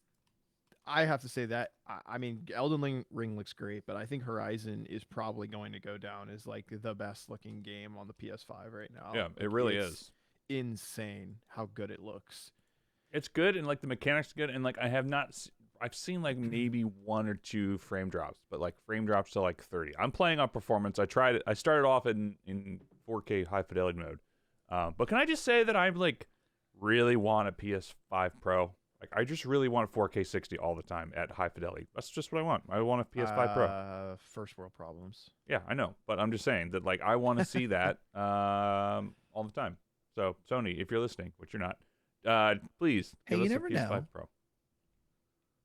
I have to say that I mean Elden Ring looks great, but I think Horizon is probably going to go down as like the best looking game on the PS5 right now. Yeah, Like, it really it's is. insane how good it looks. It's good and like the mechanics are good and like I have not. I've seen like maybe 1 or 2 frame drops, but like frame drops to like 30. I'm playing on performance. I tried it. I started off in 4K high fidelity mode, but can I just say that I like really want a PS5 Pro? Like I just really want 4K 60 all the time at high fidelity. That's just what I want. I want a PS5 Pro. First world problems. Yeah, I know, but I'm just saying that like I want to see that all the time. So Sony, if you're listening, which you're not, please Hey, give you us never a PS5 know. Pro.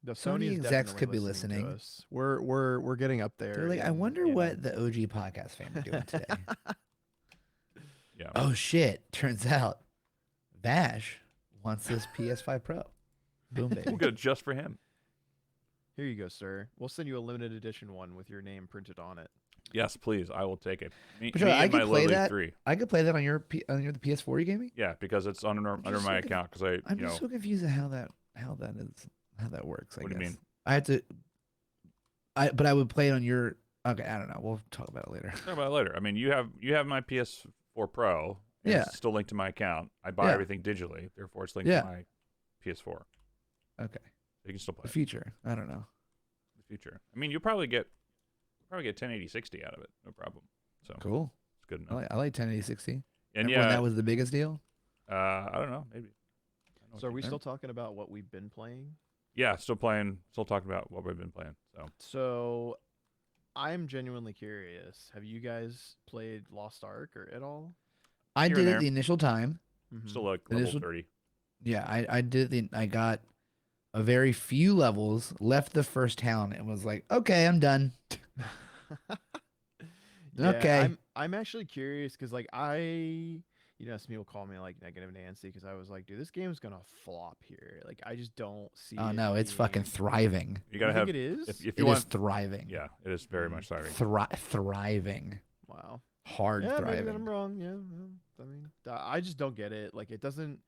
The Sony Sony is execs definitely could be to listening. us. We're getting up there. They're like, I wonder in- what the OG podcast fam are doing today. Yeah. Oh shit! Turns out, Vash wants this PS5 Pro. Boom, baby. We'll get it just for him. Here you go, sir. We'll send you a limited edition one with your name printed on it. Yes, please. I will take it. Me, But me I and could my play lowly that. 3. I could play that on your the PS4 you gave me. Yeah, because it's under just my so account. Because I, I'm you know, just so confused at how that works. What do you mean? I had to. But I would play it on your. Okay, I don't know. We'll talk about it later. talk about it later. I mean, you have my PS4 Pro. And Yeah. It's still linked to my account. I buy Yeah. everything digitally. Therefore, it's linked Yeah. to my PS4. Okay. You can still play The it future. I don't know. in the future. I mean, you'll probably get 1080 60 out of it. No problem. So Cool. it's good I enough. like 1080-60. And Remember yeah, when that was the biggest deal? I don't know. Maybe. I don't know So are what we you- still talking about what we've been playing? Yeah, still playing. Still talking about what we've been playing. So So I'm genuinely curious. Have you guys played Lost Ark or at all? I Here did and it there. the initial time. Mhm. still like It level is- 30. Yeah, I did I got a very few levels, left the first town, and was like, okay, I'm done. Yeah, Okay. I'm actually curious because like some people call me like negative Nancy because I was like, dude, this game's gonna flop here. Like I just don't see. Oh it no, it's fucking being- thriving. You gotta You have think it is? if It you is want. thriving. Yeah, it is very much thriving. Thriving. Wow. Hard Yeah, maybe thriving. I'm wrong. Yeah, I mean, I just don't get it. Like, it doesn't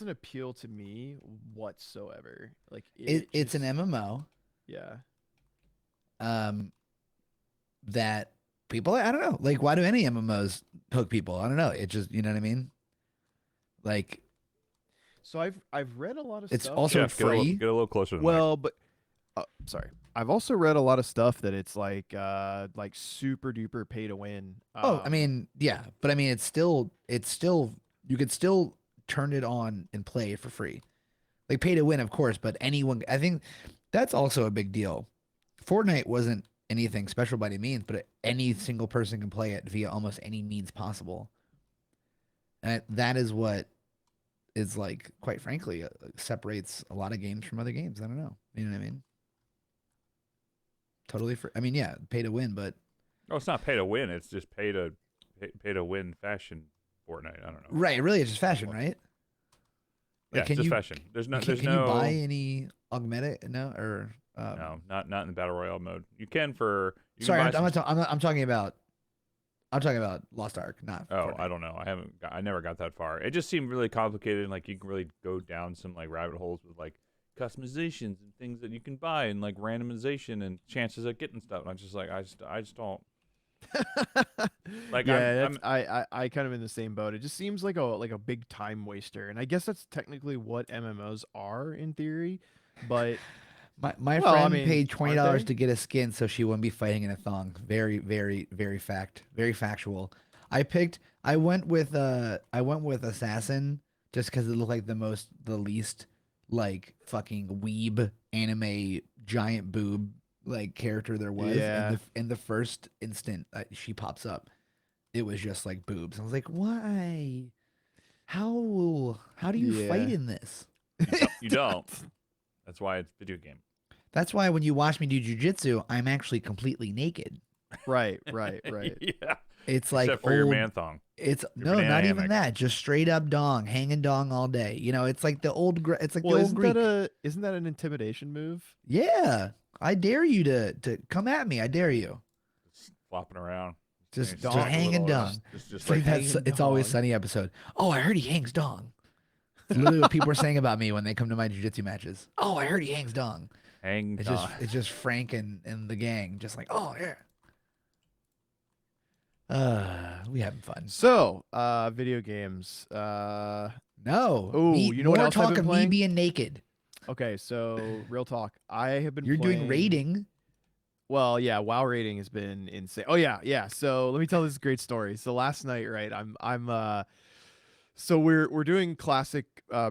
appeal to me whatsoever. Like, It's an just- MMO Yeah. that people, I don't know, like why do any MMOs hook people? I don't know. It just, you know what I mean? Like So I've read a lot of it's stuff. also Jeff, get a little- free. Get a little closer to the mic. Well, but sorry. I've also read a lot of stuff that it's like super duper pay to win. Oh, I mean, yeah, but I mean, it's still you could still turn it on and play it for free. Like pay to win, of course, but anyone. I think that's also a big deal. Fortnite wasn't anything special by any means, but any single person can play it via almost any means possible, and that is what is like, quite frankly, separates a lot of games from other games. I don't know. You know what I mean? Totally free. I mean, yeah, pay to win, but Oh, it's not pay to win. It's just pay to win fashion Fortnite. I don't know. right, really, it's just fashion, right? Yeah, Like, it's just fashion. There's no. There's can no. you buy any augmented? No, or No, not in the battle royale mode. You can for. You can sorry, buy I'm, some- I'm talking about. I'm talking about Lost Ark, not. Oh, Fortnite. I don't know. I never got that far. It just seemed really complicated, and like you can really go down some like rabbit holes with like customizations and things that you can buy, and like randomization and chances of getting stuff. And I'm just like, I just don't. Like Yeah, that's I'm I kind of in the same boat. It just seems like a big time waster, and I guess that's technically what MMOs are in theory. But My well, I friend mean, paid aren't $20 they? to get a skin so she wouldn't be fighting in a thong. Very factual. I went with assassin just because it looked like the least like fucking weeb anime giant boob like character there was. And Yeah, in the first instant she pops up, it was just like boobs. I was like, why? How do you fight yeah. in this? you don't. That's why it's a video game. That's why when you watch me do jujitsu, I'm actually completely naked. Right, right, right. Yeah. It's like Except for your old. man thong. It's Your no, banana not even hammock. that. Just straight up dong, hanging dong all day. You know, it's like the old. It's like the Well, old Greek. isn't that an intimidation move? Yeah, I dare you to come at me. I dare you. Just flopping around. Just Just just like a hanging little dong. just It's like like that. hanging It's always dong. sunny episode. Oh, I heard he hangs dong. It's literally what people are saying about me when they come to my jujitsu matches. Oh, I heard he hangs dong. hang It's dong. just Frank and the gang, just like, oh yeah. We having fun. So, video games. No, Oh, me you know what more else I've talk been of me playing? being naked. Okay, so real talk. I have been You're doing playing. raiding. Well, yeah, WoW rating has been insane. Oh yeah, yeah. So let me tell this great story. So last night, right, so we're doing classic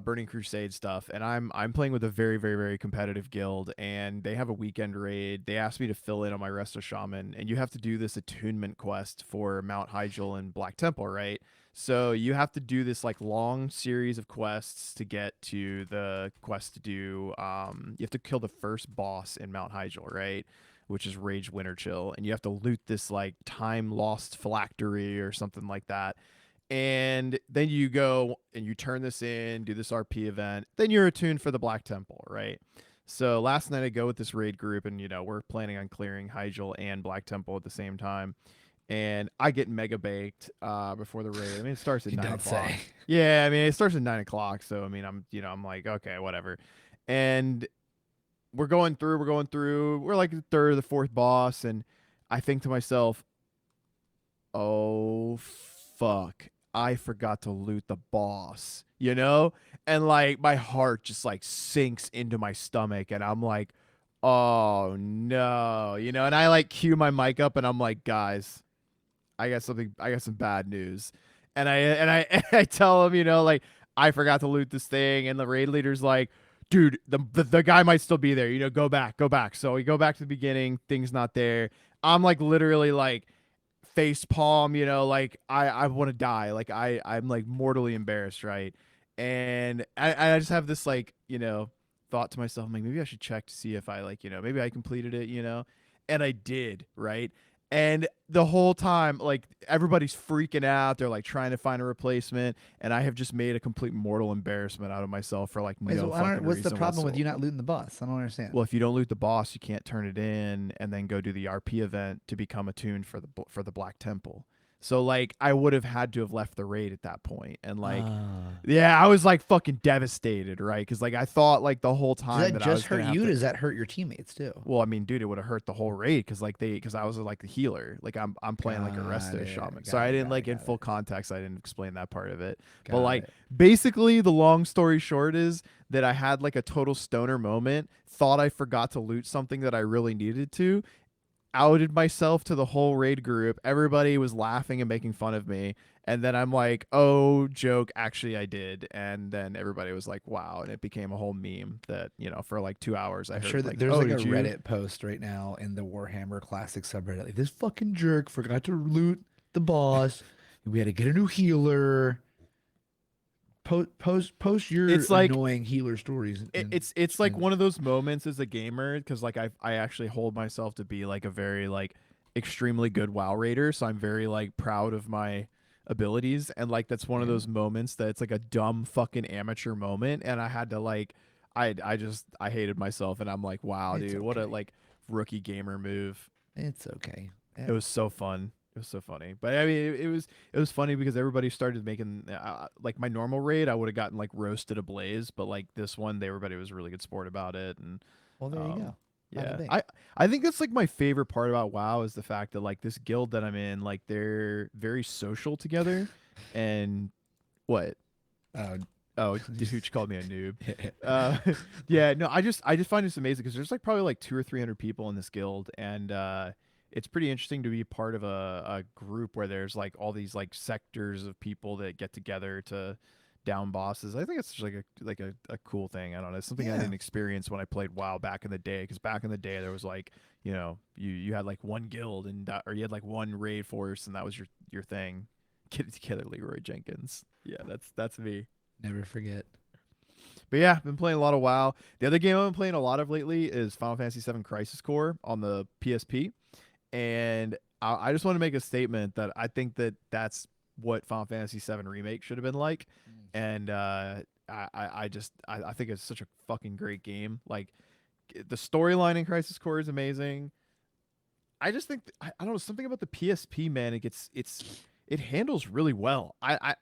Burning Crusade stuff, and I'm playing with a very competitive guild, and they have a weekend raid. They asked me to fill in on my Resto Shaman, and you have to do this attunement quest for Mount Hyjal and Black Temple, right? So you have to do this like long series of quests to get to the quest to do. You have to kill the first boss in Mount Hyjal, right? Which is Rage Winter Chill, and you have to loot this like time lost phylactery or something like that. And then you go and you turn this in, do this RP event, then you're attuned for the Black Temple, right? So last night I go with this raid group, and we're planning on clearing Hyjal and Black Temple at the same time. And I get mega baked before the raid. I mean, it starts at You nine don't o'clock. say. Yeah, I mean, it starts at 9 o'clock. So I mean, I'm like, okay, whatever. And we're going through. We're like the third or the fourth boss, and I think to myself, oh fuck, I forgot to loot the boss, and like my heart just like sinks into my stomach, and I'm like, oh no, and I like cue my mic up, and I'm like, guys, I got some bad news. I tell him, like, I forgot to loot this thing, and the raid leader's like, dude, the guy might still be there, go back, go back. So we go back to the beginning, thing's not there. I'm like literally like face palm, like I want to die. Like I'm like mortally embarrassed, right? And I just have this like, thought to myself, I'm like, maybe I should check to see if I like, maybe I completed it, and I did, right? And the whole time, like everybody's freaking out. They're like trying to find a replacement, and I have just made a complete mortal embarrassment out of myself for like Wait, no so I don't. fucking What's the reason problem with whatsoever. you not looting the boss? I don't understand. Well, if you don't loot the boss, you can't turn it in and then go do the RP event to become attuned for the Black Temple. So like I would have had to have left the raid at that point, and like Ah. yeah, I was like fucking devastated, right? Because like I thought like the whole Does time that that I just was hurt gonna have you? to. Does that hurt your teammates too? Well, I mean, dude, it would have hurt the whole raid because I was like the healer, like I'm playing like a Got resto it. shaman. So Got I it. didn't Got it. like in Got full it. context. I didn't explain that part of it. But Got like it. basically, the long story short is that I had like a total stoner moment. Thought I forgot to loot something that I really needed to, outed myself to the whole raid group. Everybody was laughing and making fun of me. And then I'm like, oh, joke. Actually, I did. And then everybody was like, wow. And it became a whole meme that, for like 2 hours, I I'm heard sure that like, there's oh, like a did you? Reddit post right now in the Warhammer Classic subreddit. Like, this fucking jerk forgot to loot the boss. We had to get a new healer. Post your It's like, annoying healer stories. it's like And one of those moments as a gamer because like I actually hold myself to be like a very like extremely good WoW raider, so I'm very like proud of my abilities, and like that's one of yeah, those moments that it's like a dumb fucking amateur moment, and I had to like I hated myself, and I'm like, wow, it's dude, what a okay. like rookie gamer move. It's okay. It was so fun. It was so funny. But I mean, it was funny because everybody started making like my normal raid. I would have gotten like roasted ablaze, but like this one, everybody was really good sport about it, and Well, there you um, go. Have a Yeah. date. I think that's like my favorite part about WoW is the fact that like this guild that I'm in, like they're very social together. And what? Uh, Oh, dude, called me a noob. Uh, yeah, no, I just find this amazing because there's like probably like 200 or 300 people in this guild, and it's pretty interesting to be part of a group where there's like all these like sectors of people that get together to down bosses. I think it's just like a cool thing. I don't know. It's something I Yeah. didn't experience when I played WoW back in the day. Because back in the day there was like you had like one guild and or you had like one raid force and that was your thing. Get it together, Leroy Jenkins. Yeah, that's me. Never forget. But yeah, been playing a lot of WoW. The other game I've been playing a lot of lately is Final Fantasy VII Crisis Core on the PSP, and I just want to make a statement that I think that that's what Final Fantasy VII Remake should have been like, and I think it's such a fucking great game. Like the storyline in Crisis Core is amazing. I just think I don't know something about the PSP, man. It handles really well. I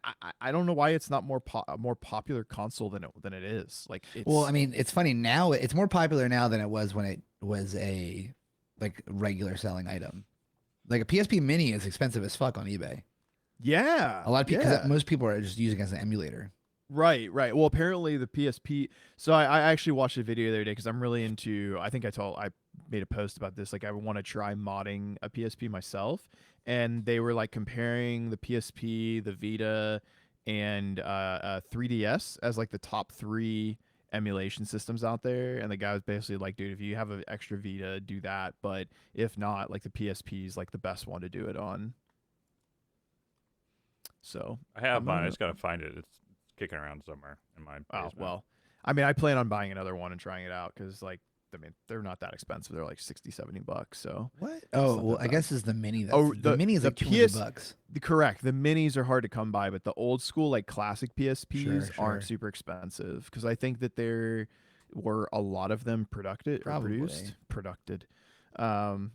don't know why it's not more popular console than it is. Like Well, it's I mean, it's funny now. It's more popular now than it was when it was a like regular selling item. Like a PSP Mini is expensive as fuck on eBay. yeah, A lot of people, because yeah. most people are just using it as an emulator. Right. Well, apparently the PSP. So I actually watched a video the other day because I'm really into. I made a post about this. Like I want to try modding a PSP myself, and they were like comparing the PSP, the Vita, and 3DS as like the top three emulation systems out there. And the guy was basically like, dude, if you have an extra Vita, do that. But if not, like the PSP is like the best one to do it on. So I have I'm mine. I gonna. just gotta find it. It's kicking around somewhere in my Oh basement. well, I mean, I plan on buying another one and trying it out because, like, I mean, they're not that expensive. They're like 60-70 bucks. So What? Oh, not well, that I bad. guess it's the mini. Oh, The mini is the like 200 PS, bucks. correct. The minis are hard to come by, but the old school like classic Sure, PSPs aren't sure. super expensive because I think that there were a lot of them Probably. produced. Um,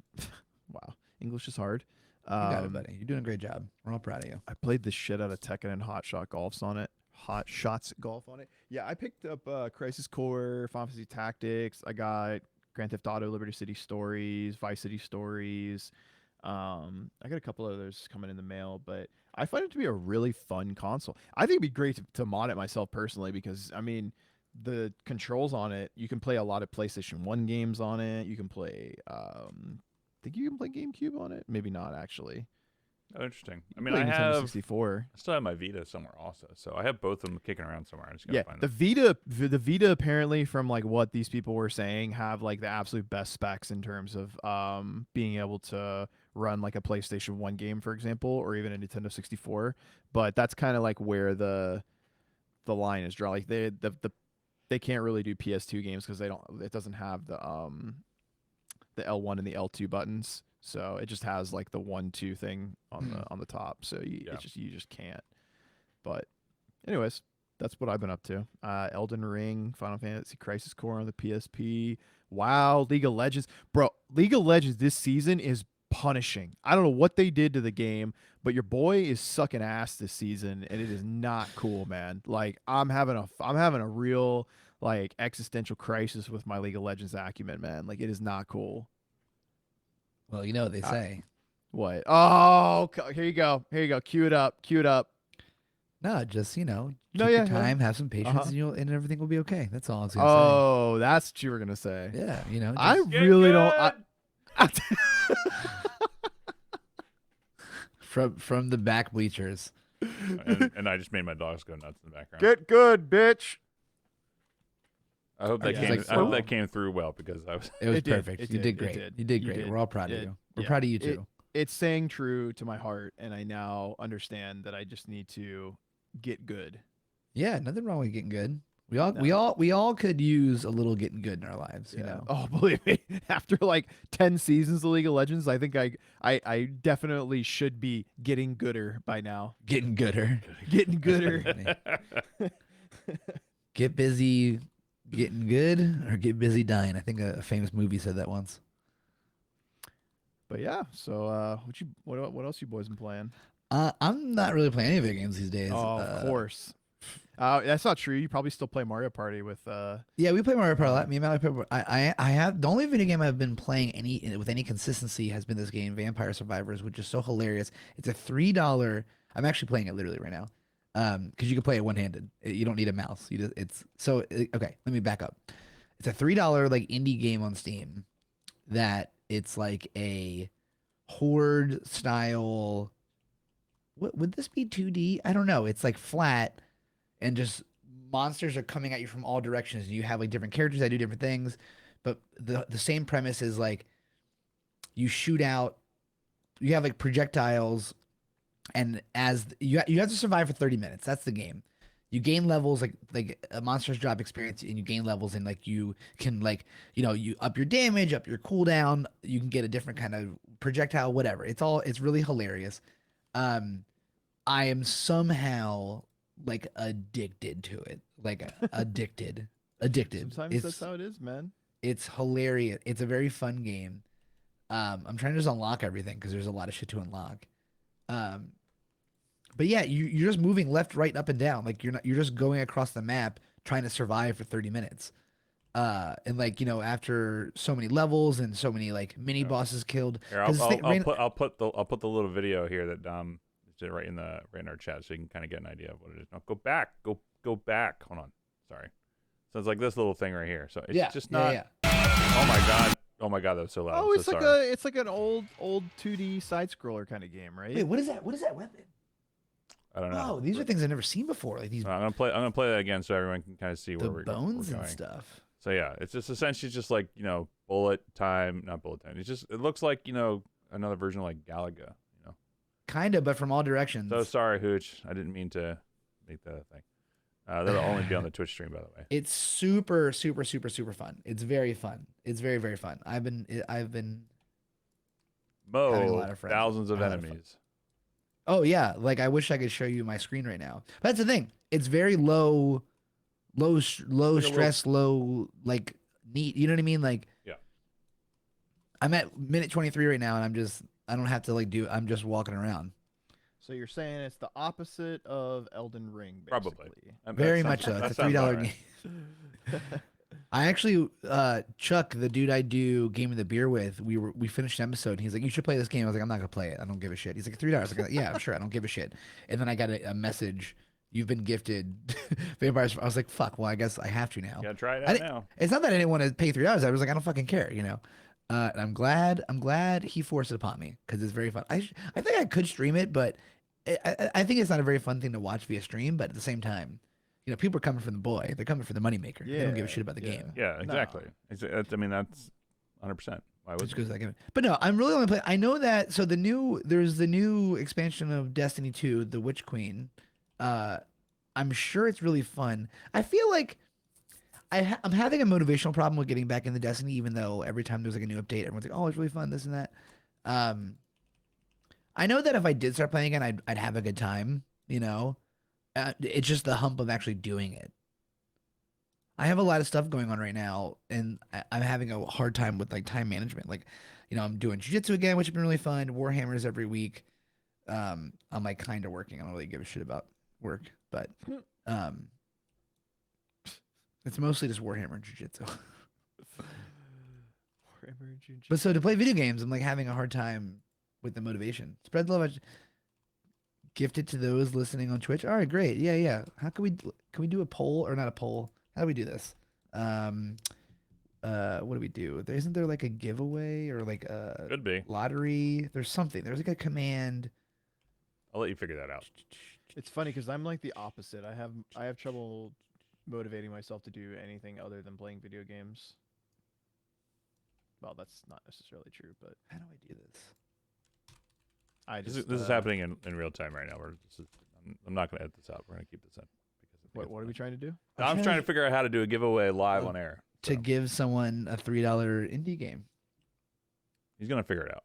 wow, English is hard. You got it, Um, buddy. You're doing a great job. We're all proud of you. I played the shit out of Tekken and Hot Shot Golfs on it. Hot Shots Golf on it. Yeah, I picked up Crisis Core, Final Fantasy Tactics. I got Grand Theft Auto, Liberty City Stories, Vice City Stories. I got a couple others coming in the mail, but I find it to be a really fun console. I think it'd be great to mod it myself personally because I mean, the controls on it. You can play a lot of PlayStation One games on it. You can play. I think you can play GameCube on it. Maybe not actually. Oh, interesting. You I can mean, play I Nintendo have 64. I still have my Vita somewhere also, so I have both of them kicking around somewhere. I just gotta Yeah, find the them. Vita apparently from like what these people were saying have like the absolute best specs in terms of being able to run like a PlayStation 1 game for example or even a Nintendo 64, but that's kind of like where the line is drawn. Like they can't really do PS2 games because it doesn't have the L1 and the L2 buttons. So it just has like the 1 2 thing on the top. So Yeah. you just can't. But anyways, that's what I've been up to. Elden Ring, Final Fantasy Crisis Core on the PSP. Wow, League of Legends. Bro, League of Legends this season is punishing. I don't know what they did to the game, but your boy is sucking ass this season and it is not cool, man. Like I'm having a real like existential crisis with my League of Legends acumen, man. Like it is not cool. Well, you know what they I, say. what? Oh, here you go. Here you go. Cue it up. Cue it up. No, just No, take your yeah, yeah. time, have some patience, Uh-huh. and everything will be okay. That's all I was gonna say. Oh, that's what you were gonna say. Yeah, I just Get really don't. good! from the back bleachers. And I just made my dogs go nuts in the background. Get good, bitch. I hope that Yeah, came. like, I hope so- that came through well because I was. It was It did, perfect. it You did, did it great. did, You did you great. did, We're all proud of it- you. We're yeah, proud of you too. It's saying true to my heart, and I now understand that I just need to get good. Yeah, nothing wrong with getting good. We all No. we all could use a little getting good in our lives, you Yeah. know. Oh, believe me, after like 10 seasons of League of Legends, I think I definitely should be getting gooder by now. Getting gooder. Getting gooder. Funny. Get busy getting good or get busy dying. I think a famous movie said that once. But yeah, so what else you boys been playing? I'm not really playing any video games these days. Oh, of course. That's not true. You probably still play Mario Party with Yeah, we play Mario Party a lot. um, Me and Mario Party. I have the only video game I've been playing with any consistency has been this game, Vampire Survivors, which is so hilarious. It's a $3. I'm actually playing it literally right now, because you can play it one handed. You don't need a mouse. You just it's so okay. Let me back up. It's a $3 like indie game on Steam that it's like a horde style. What would this be 2D? I don't know. It's like flat and just monsters are coming at you from all directions. And you have like different characters that do different things, but the same premise is like you shoot out. You have like projectiles, and as you have to survive for 30 minutes. That's the game. You gain levels like monsters drop experience, and you gain levels, and like you can like you up your damage, up your cooldown. You can get a different kind of projectile, whatever. It's really hilarious. Um, I am somehow like addicted to it. Like addicted. sometimes that's how it is, man. It's hilarious. It's a very fun game. I'm trying to just unlock everything because there's a lot of shit to unlock. Um, but yeah, you're just moving left, right, up, and down. Like you're just going across the map trying to survive for 30 minutes. And like after so many levels and so many like mini bosses killed. Here, 'cause this thing- I'll put the little video here that did right in our chat, so you can kind of get an idea of what it is. Now go back, go back. Hold on, sorry. So it's like this little thing right here. So it's just not. Yeah. Oh my god, that was so loud. Oh, I'm it's so like sorry. it's like an old 2D side scroller kind of game, right? Wait, what is that? What is that weapon? I don't know. Oh, these are things I've never seen before. Like these I'm gonna play that again so everyone can kind of see the where bones we're and going. stuff. So yeah, it's just essentially just like bullet time, not bullet time. It looks like another version of like Galaga. Kinda, but from all directions. So sorry, Hooch. I didn't mean to make that a thing. That'll only be on the Twitch stream, by the way. It's super, super, super, super fun. It's very fun. It's very, very fun. I've been having a lot of friends. Thousands of A lot of fun. enemies. Oh yeah, like I wish I could show you my screen right now. But that's the thing. It's very low stress, low like neat. You know what I mean? Like Yeah. I'm at minute 23 right now, and I don't have to like I'm just walking around. So you're saying it's the opposite of Elden Ring, Probably. basically. Very much so. It's a $3 game. I actually, Chuck, the dude I do Game of the Beer with, we finished an episode. And he's like, "You should play this game." I was like, "I'm not gonna play it. I don't give a shit." He's like, $3. I was like, "Yeah, I'm sure. I don't give a shit." And then I got a message. You've been gifted Vampires. I was like, "Fuck." Well, I guess I have to now. Gotta try it out now. It's not that I didn't want to pay $3. I was like, I don't fucking care, And I'm glad he forced it upon me because it's very fun. I think I could stream it, but I think it's not a very fun thing to watch via stream. But at the same time, people are coming for the boy. They're coming for the moneymaker. They don't give a shit about the game. Yeah, exactly. I mean, that's 100%. Why would Which goes that game. But no, I'm really only playing. I know that. So there's the new expansion of Destiny 2, the Witch Queen. I'm sure it's really fun. I feel like I'm having a motivational problem with getting back into Destiny, even though every time there's like a new update, everyone's like, "Oh, it's really fun, this and that." I know that if I did start playing again, I'd have a good time. It's just the hump of actually doing it. I have a lot of stuff going on right now, and I'm having a hard time with like time management. Like, I'm doing jiu-jitsu again, which has been really fun. Warhammers every week. I'm like kind of working. I don't really give a shit about work, but it's mostly just Warhammer and jiu-jitsu. But so to play video games, I'm like having a hard time with the motivation. Spread the love. Gift it to those listening on Twitch. All right, great. Yeah. How can we do a poll or not a poll? How do we do this? What do we do? Isn't there like a giveaway or like a Could be. lottery? There's something. There's like a command. I'll let you figure that out. It's funny because I'm like the opposite. I have trouble motivating myself to do anything other than playing video games. Well, that's not necessarily true, but How do I do this? this is happening in real time right now. I'm not going to edit this out. We're going to keep this in. What are we trying to do? I'm trying to figure out how to do a giveaway live on air. To give someone a $3 indie game. He's going to figure it out.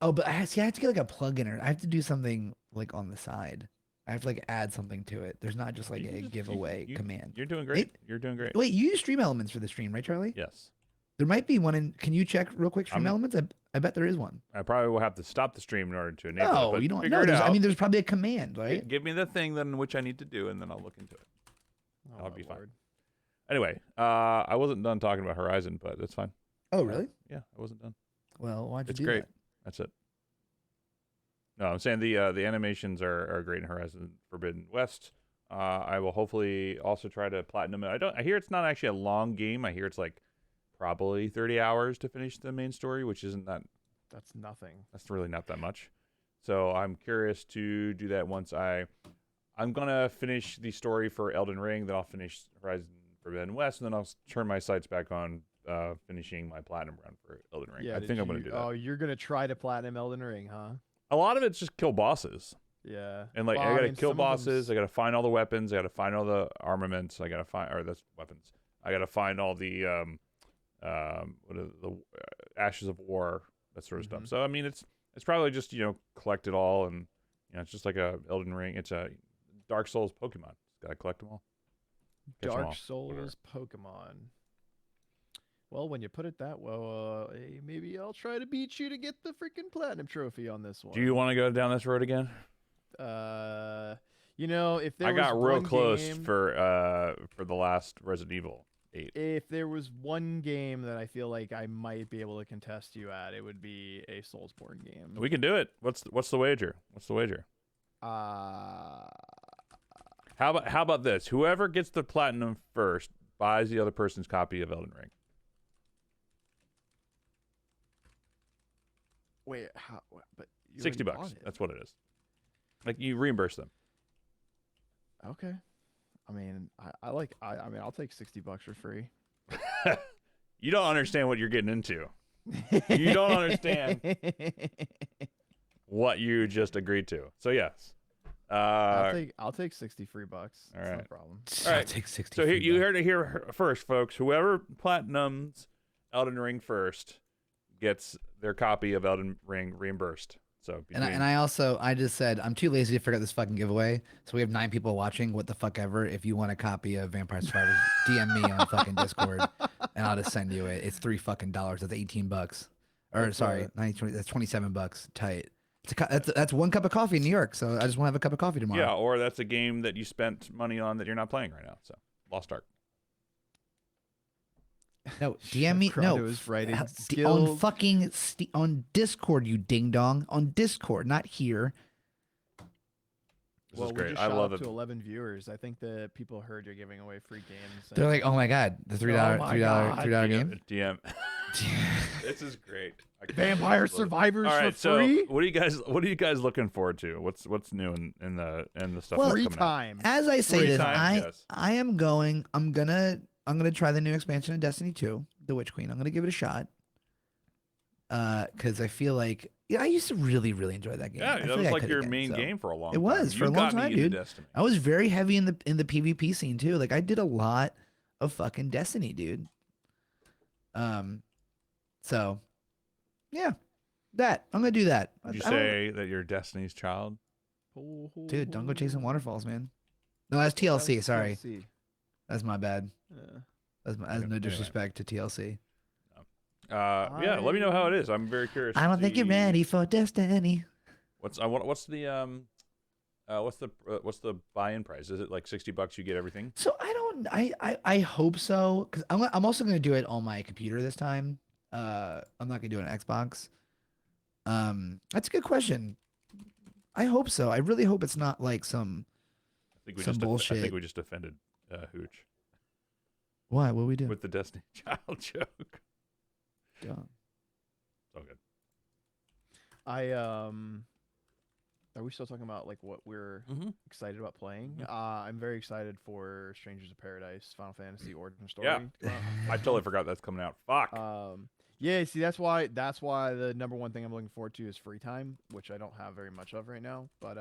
Oh, but I have to get like a plug-in or I have to do something like on the side. I have to like add something to it. There's not just like a giveaway command. You're doing great. You're doing great. Wait, you use Stream Elements for the stream, right, Charlie? Yes. There might be one in. Can you check real quick Stream I'm- Elements? I bet there is one. I probably will have to stop the stream in order to enable it. No, But you don't. figure No, it out. I mean, there's probably a command, right? Give me the thing then which I need to do, and then I'll look into it. Oh, That'll my be fine. lord. Anyway, I wasn't done talking about Horizon, but that's fine. Oh, really? Yeah, I wasn't done. Well, why'd you It's do great. that? That's it. No, I'm saying the animations are great in Horizon Forbidden West. I will hopefully also try to platinum it. I hear it's not actually a long game. I hear it's like probably 30 hours to finish the main story, which isn't that. That's nothing. That's really not that much. So I'm curious to do that once I'm gonna finish the story for Elden Ring. Then I'll finish Horizon Forbidden West, and then I'll turn my sights back on finishing my platinum run for Elden Ring. Yeah, I think I'm gonna do that. Oh, you're gonna try to platinum Elden Ring, huh? A lot of it's just kill bosses. Yeah. And like Well, I gotta mean, kill some of bosses, them's- I gotta find all the weapons, I gotta find all the armaments, I gotta find or that's weapons. I gotta find all the what are the ashes of war, that sort of stuff. Mhm. So I mean it's probably just, collect it all, and it's just like a Elden Ring, it's a Dark Souls Pokemon. Just gotta collect them all. Catch 'em all. Dark Souls Pokemon. Well, when you put it that well, hey, maybe I'll try to beat you to get the freaking platinum trophy on this one. Do you want to go down this road again? If there I got was real one close game, for the last Resident Evil 8. if there was one game that I feel like I might be able to contest you at, it would be a Soulsborne game. We can do it. What's the wager? What's the wager? Uh, How about this? Whoever gets the platinum first buys the other person's copy of Elden Ring. wait, how? But you $60. already bought it. That's what it is. Like you reimburse them. Okay. I mean, I mean, I'll take $60 for free. You don't understand what you're getting into. You don't understand what you just agreed to. So yes. I'll take 60 free bucks. All That's no right. problem. All right. I'll take 60. So here, free you bucks. heard it here first, folks. Whoever platinums Elden Ring first gets their copy of Elden Ring reimbursed. So And I just said I'm too lazy to figure out this fucking giveaway. So we have 9 people watching. What the fuck ever. If you want a copy of Vampire Survivors, DM me on fucking Discord, and I'll just send you it. It's $3 fucking. That's $18. Or That's sorry, 20, that's $27. Tight. That's 1 cup of coffee in New York. So I just want to have a cup of coffee tomorrow. yeah, or that's a game that you spent money on that you're not playing right now. So Lost Ark. No, DM me. No, Crowdo is writing on skilled- fucking on Discord, you ding dong. On Discord, not here. This well, is we great. just I shot love up it. to 11 viewers. I think the people heard you're giving away free games. They're like, oh my god, the $3 my $3 God. game. DM. This is great. I can't Vampire believe it. Survivors All right, for so free? what are you guys looking forward to? What's new in the stuff Well, that's Free coming out? time. As I say Free this, time, yes. I'm gonna try the new expansion of Destiny 2, The Witch Queen. I'm gonna give it a shot. Because I feel like I used to really, really enjoy that game. Yeah, I that feel was I like could your again, main so. game for a long It time. was, for You a long got me time, into dude. Destiny. I was very heavy in the PvP scene too. Like I did a lot of fucking Destiny, dude. So yeah, I'm gonna do that. Would you I don't- say that you're Destiny's child? dude, don't go chasing waterfalls, man. No, that's TLC. Sorry, TLC. that's my bad. Yeah. That's Okay, no anyway. disrespect to TLC. Yeah, let me know how it is. I'm very curious. I to don't think you're see ready for Destiny. What's the buy-in price? Is it like $60 you get everything? So I hope so, because I'm also gonna do it on my computer this time. I'm not gonna do it on Xbox. That's a good question. I hope so. I really hope it's not like some. I think Some I bullshit. think we just offended Hooch What we do? with the Destiny child joke. Yeah. It's all good. Are we still talking about like what we're Mm-hmm. excited about playing? Mhm. I'm very excited for Strangers of Paradise, Final Fantasy Origin Story. Yeah. to come out. I totally forgot that's coming out. Fuck. Yeah, see that's why the number one thing I'm looking forward to is free time, which I don't have very much of right now. But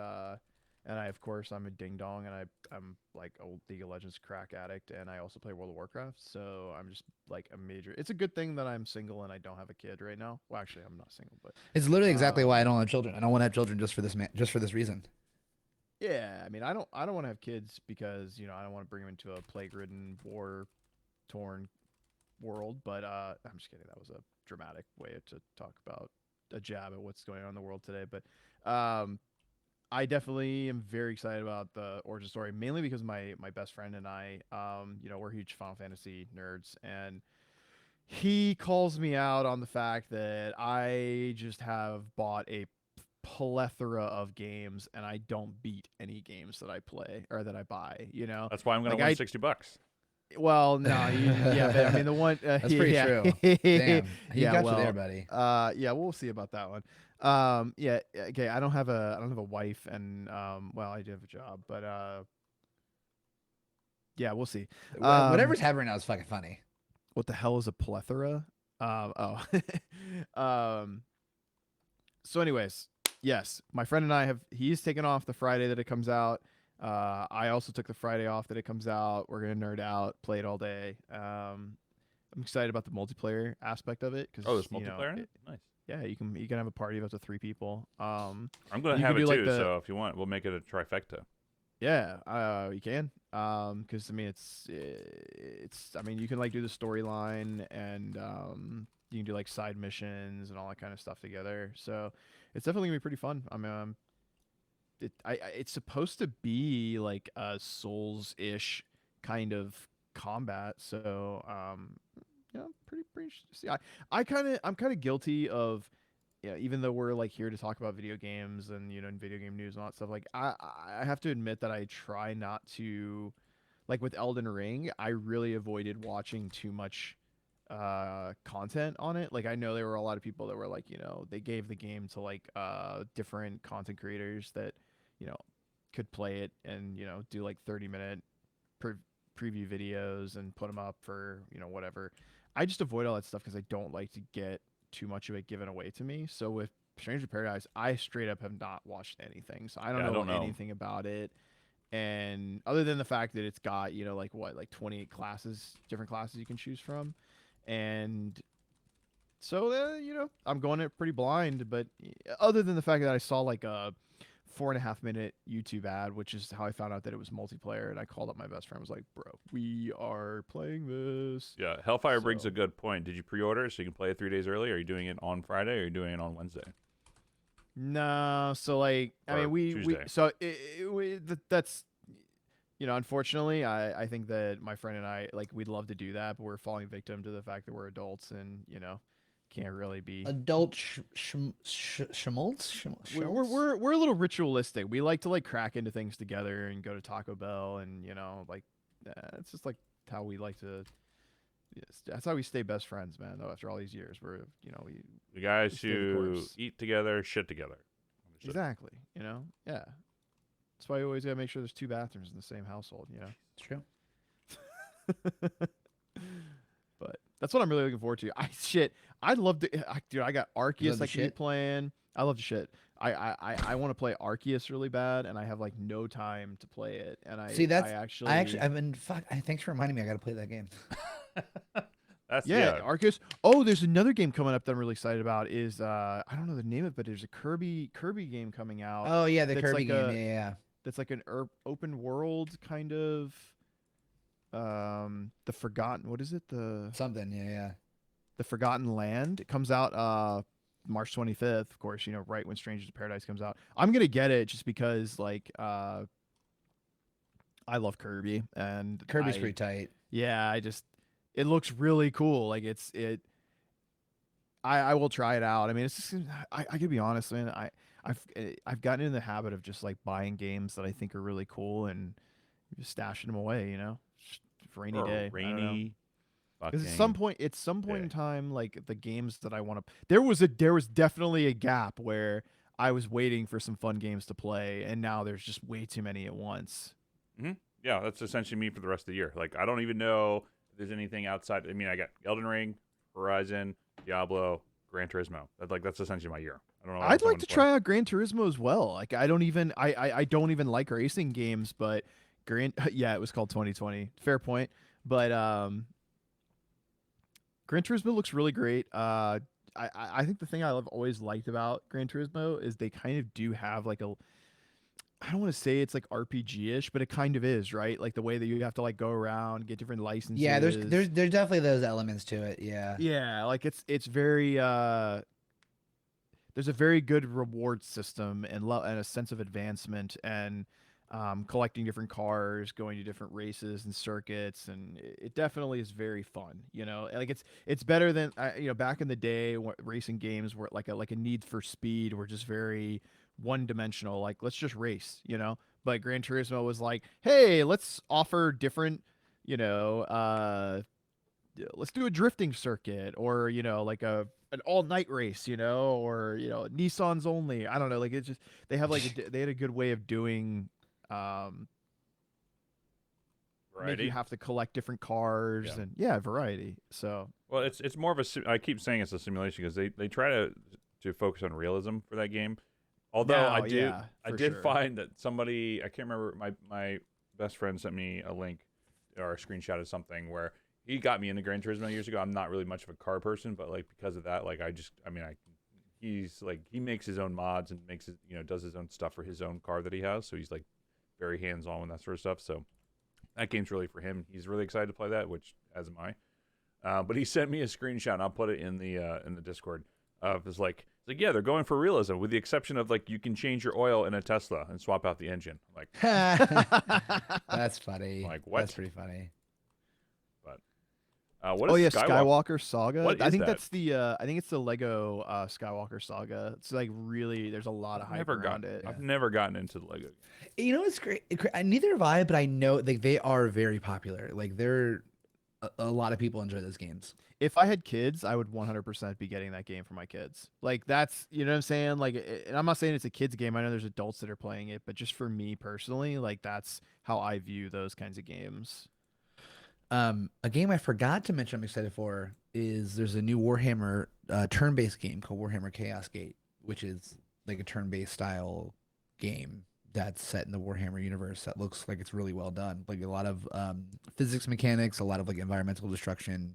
and I of course I'm a ding dong and I'm like a League of Legends crack addict and I also play World of Warcraft, so I'm just like a major. It's a good thing that I'm single and I don't have a kid right now. Well, actually I'm not single, but It's literally exactly why I don't have children. I don't want to have children just for this reason. yeah, I mean I don't want to have kids because I don't want to bring them into a plague-ridden, war-torn world, but I'm just kidding. That was a dramatic way to talk about a jab at what's going on in the world today. But I definitely am very excited about the origin story, mainly because my best friend and I, we're huge Final Fantasy nerds, and he calls me out on the fact that I just have bought a plethora of games and I don't beat any games that I play or that I buy. That's why I'm gonna Like win $60. well, no, yeah, but I mean the one, That's pretty yeah, true. Damn, he yeah, got you well, there, buddy. yeah, we'll see about that one. Yeah, okay, I don't have a wife, and well, I do have a job, but yeah, we'll see. Whatever's happening right now is fucking funny. What the hell is a plethora? Oh, um, so anyways, yes, my friend and I he's taken off the Friday that it comes out. I also took the Friday off that it comes out. We're gonna nerd out, play it all day. I'm excited about the multiplayer aspect of it because Oh, there's multiplayer in it? Nice. yeah, you can have a party of up to 3 people. I'm gonna you have can it do, too. like, So if you want, we'll make it a trifecta. yeah, you can. Because I mean it's I mean you can like do the storyline and you can do like side missions and all that kind of stuff together. So it's definitely gonna be pretty fun. I mean, it's supposed to be like a Souls-ish kind of combat. So yeah, pretty. See, I'm kind of guilty of, yeah, even though we're like here to talk about video games and and video game news and all that stuff. Like I have to admit that I try not to, like with Elden Ring, I really avoided watching too much content on it. Like I know there were a lot of people that were like, they gave the game to like different content creators that you know could play it and do like 30-minute preview videos and put them up for whatever. I just avoid all that stuff because I don't like to get too much of it given away to me. So with Stranger Paradise, I straight up have not watched anything, so I don't know anything about it. And other than the fact that it's got like 28 different classes you can choose from, and so I'm going it pretty blind. But other than the fact that I saw like a 4.5-minute YouTube ad, which is how I found out that it was multiplayer, and I called up my best friend. I was like, "Bro, we are playing this." Yeah, Hellfire brings So- a good point. Did you pre-order it so you can play it 3 days early? Are you doing it on Friday or are you doing it on Wednesday? No, so like I Or mean we Tuesday. so that's unfortunately I think that my friend and I, like, we'd love to do that, but we're falling victim to the fact that we're adults and can't really be. Adult schmaltz? We're a little ritualistic. We like to like crack into things together and go to Taco Bell and like it's just like how we like to. Yes, that's how we stay best friends, man. Though after all these years, we're we The guys stay the who course. eat together, shit together. Understood. Exactly. Yeah. That's why you always gotta make sure there's 2 bathrooms in the same household. It's true. But that's what I'm really looking forward to. I'd love to, dude. I got love Arceus to I can be shit? playing. I love to shit. I want to play Arceus really bad, and I have like no time to play it. And See, that's I I've been thanks for reminding me. I got to play that game. That's yeah, Arceus. Oh, there's another game coming up that I'm really excited about. Is I don't know the name of it, but there's a Kirby game coming out. Oh yeah, the that's Kirby like game. Yeah. That's like an open world kind of. The Forgotten. What is it? Something. Yeah. The Forgotten Land. It comes out March 25th, of course, right when Strangers in Paradise comes out. I'm going to get it just because like I love Kirby and Kirby's pretty tight. Yeah, it looks really cool. Like I will try it out. I mean, it's just I could be honest, man. I've gotten in the habit of just like buying games that I think are really cool and just stashing them away, just for rainy day. I don't know. Rainy. Because at some point in day. time, like the games that I want to, there was definitely a gap where I was waiting for some fun games to play, and now there's just way too many at once. Yeah, that's essentially me for the rest of the year. Like, I don't even know if there's anything outside. I mean, I got Elden Ring, Horizon, Diablo, Gran Turismo. That's essentially my year. I don't know. I'd like to try out Gran Turismo as well. Like I don't even like racing games, but yeah, it was called 2020. Fair point, but Gran Turismo looks really great. I think the thing I've always liked about Gran Turismo is they kind of do have like I don't want to say it's like RPG-ish, but it kind of is, right? Like the way that you have to like go around, get different Yeah, there's licenses. there's there's definitely those elements to it. Yeah. Yeah, like it's very there's a very good reward system and a sense of advancement and collecting different cars, going to different races and circuits, and it definitely is very fun. You know, like it's better than back in the day, racing games were like a Need for Speed were just very one dimensional. Like let's just race, you know. But Gran Turismo was like, hey, let's offer different, you know, let's do a drifting circuit or like an all night race, or Nissan's only. I don't know, like it's just they have they had a good way of doing um make you Variety. have to collect different cars Yeah. and yeah, variety. So Well, it's more of a. I keep saying it's a simulation because they try to focus on realism for that game. Although now, yeah, I for did sure. find that somebody, I can't remember, my best friend sent me a link or a screenshot of something where he got me into Gran Turismo years ago. I'm not really much of a car person, but like because of that, like he's like he makes his own mods and makes his does his own stuff for his own car that he has. So he's like very hands on with that sort of stuff. So that game's really for him. He's really excited to play that, which as am I. But he sent me a screenshot, and I'll put it in the Discord. It's like yeah, they're going for realism, with the exception of like you can change your oil in a Tesla and swap out the engine. I'm That's funny. like what? That's pretty funny. But what Oh is yeah, Skywalker? Skywalker Saga. What I is think that? that's the I think it's the Lego Skywalker Saga. It's like really there's a lot of hype around it. I've never gotten into the Lego game. You know what's great? Neither have I, but I know like they are very popular. Like they're a lot of people enjoy those games. If I had kids, I would 100% be getting that game for my kids. Like that's, you know what I'm saying? Like, and I'm not saying it's a kids game. I know there's adults that are playing it, but just for me personally, like that's how I view those kinds of games. A game I forgot to mention I'm excited for is there's a new Warhammer turn-based game called Warhammer Chaos Gate, which is like a turn-based style game that's set in the Warhammer universe that looks like it's really well done. Like a lot of physics mechanics, a lot of like environmental destruction.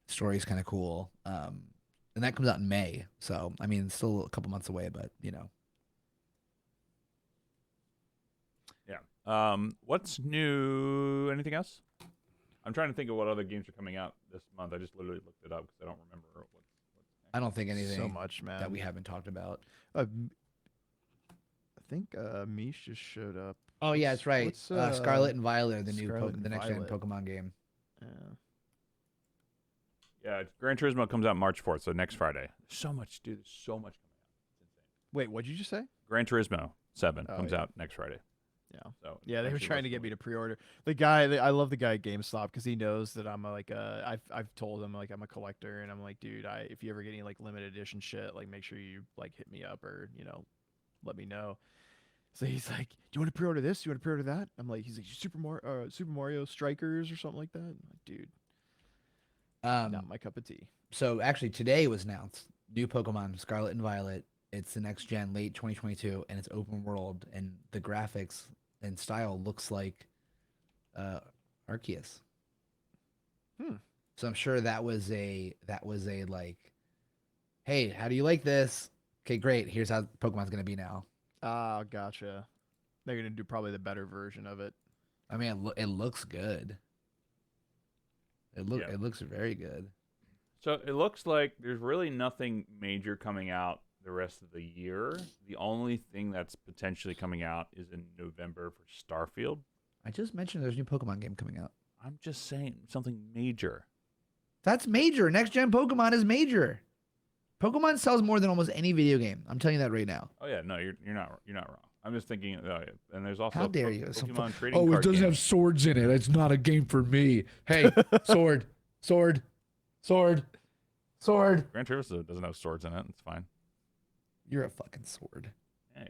Story's kind of cool. And that comes out in May. So, I mean, it's still a couple months away, but Yeah. What's new? Anything else? I'm trying to think of what other games are coming out this month. I just literally looked it up because I don't remember what's I don't think anything So much, man. that we haven't talked about. I think Mish just showed up. Oh yeah, that's right. What's, Scarlet and Violet are the new Scarlet and the next gen Violet. Pokemon game. Yeah, Gran Turismo comes out March 4th, so next Friday. So much, dude. There's so much coming out. It's insane. Wait, what'd you just say? Gran Turismo 7 Oh, comes yeah. out next Friday. Yeah. So Yeah, they were actually trying less to get than me a to week. pre-order. The guy, I love the guy at GameStop because he knows that I'm I've told him like I'm a collector and I'm like, dude, if you ever get any like limited edition shit, like make sure you like hit me up or let me know. So he's like, do you want to pre-order this? Do you want to pre-order that? I'm like, he's like Super Mario Strikers or something like that. I'm like, dude, not my cup of tea. So actually today was announced new Pokemon Scarlet and Violet. It's the next gen, late 2022, and it's open world, and the graphics and style looks like Arceus. Hmm. So I'm sure that was a like, hey, how do you like this? Okay, great. Here's how Pokemon's gonna be now. Ah, gotcha. They're gonna do probably the better version of it. I mean, it looks good. Yeah. It looks very good. So it looks like there's really nothing major coming out the rest of the year. The only thing that's potentially coming out is in November for Starfield. I just mentioned there's a new Pokemon game coming out. I'm just saying something major. That's major. Next gen Pokemon is major. Pokemon sells more than almost any video game. I'm telling you that right now. Oh yeah, no, you're not wrong. I'm just thinking. Oh, yeah. And there's also How dare you? Pokemon trading Oh, it card doesn't game. have swords in it. It's not a game for me. Hey, sword, sword, sword, sword. Gran Turismo doesn't have swords in it. It's fine. You're a fucking sword. Hey,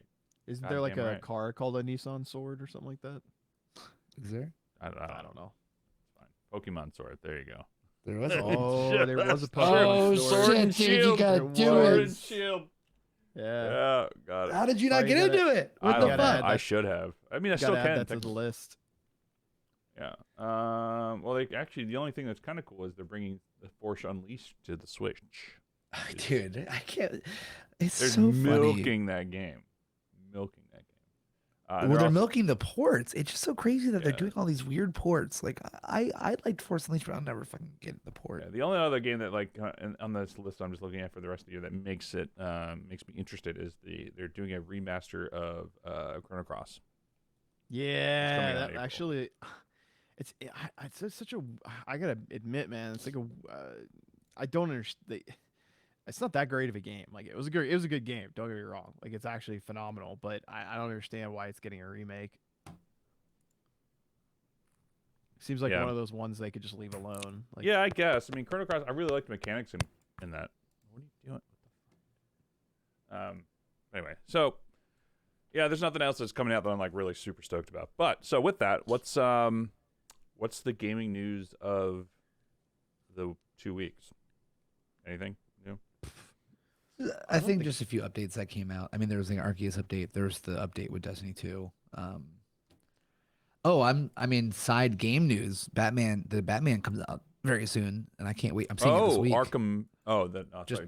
Isn't there like a Goddamn right. car called a Nissan Sword or something like that? Is there? I don't know. It's fine. Pokemon sword. There you go. There was. Oh, there was a That's Pokemon Oh, Sword. shit, dude, you gotta There do Sword it. and shield. Yeah. Yeah, got it. How did you not Sorry, get you into it? What I the don't gotta know. add fuck? I that- should have. I mean, I still Gotta add can. that to the list. Yeah. Well, actually, the only thing that's kind of cool is they're bringing the Force Unleashed to the Switch. Dude, I can't. It's They're so funny. milking that game. Milking that game. Well, they're milking the ports. It's just so crazy that they're Yeah. doing all these weird ports. Like I liked Force Unleashed, but I'll never fucking get the port. Yeah, the only other game that on this list I'm just looking at for the rest of the year that makes me interested is they're doing a remaster of Chrono Cross. Yeah, in that April. actually, it's such a. I gotta admit, man, it's like a. I don't understand. It's not that great of a game. Like it was a good game. Don't get me wrong. Like it's actually phenomenal, but I don't understand why it's getting a remake. Seems like one of those ones they could just leave alone. Like, yeah, I guess. I mean, Chrono Cross. I really liked the mechanics in that. What are you doing? What the fuck? Anyway, so yeah, there's nothing else that's coming out that I'm like really super stoked about. But so with that, what's the gaming news of the 2 weeks? Anything new? I think just a few updates that came out. I mean, there was the Arceus update. There's the update with Destiny 2. I mean, side game news. The Batman comes out very soon, and I can't wait. I'm seeing it this week. Arkham. Oh, Just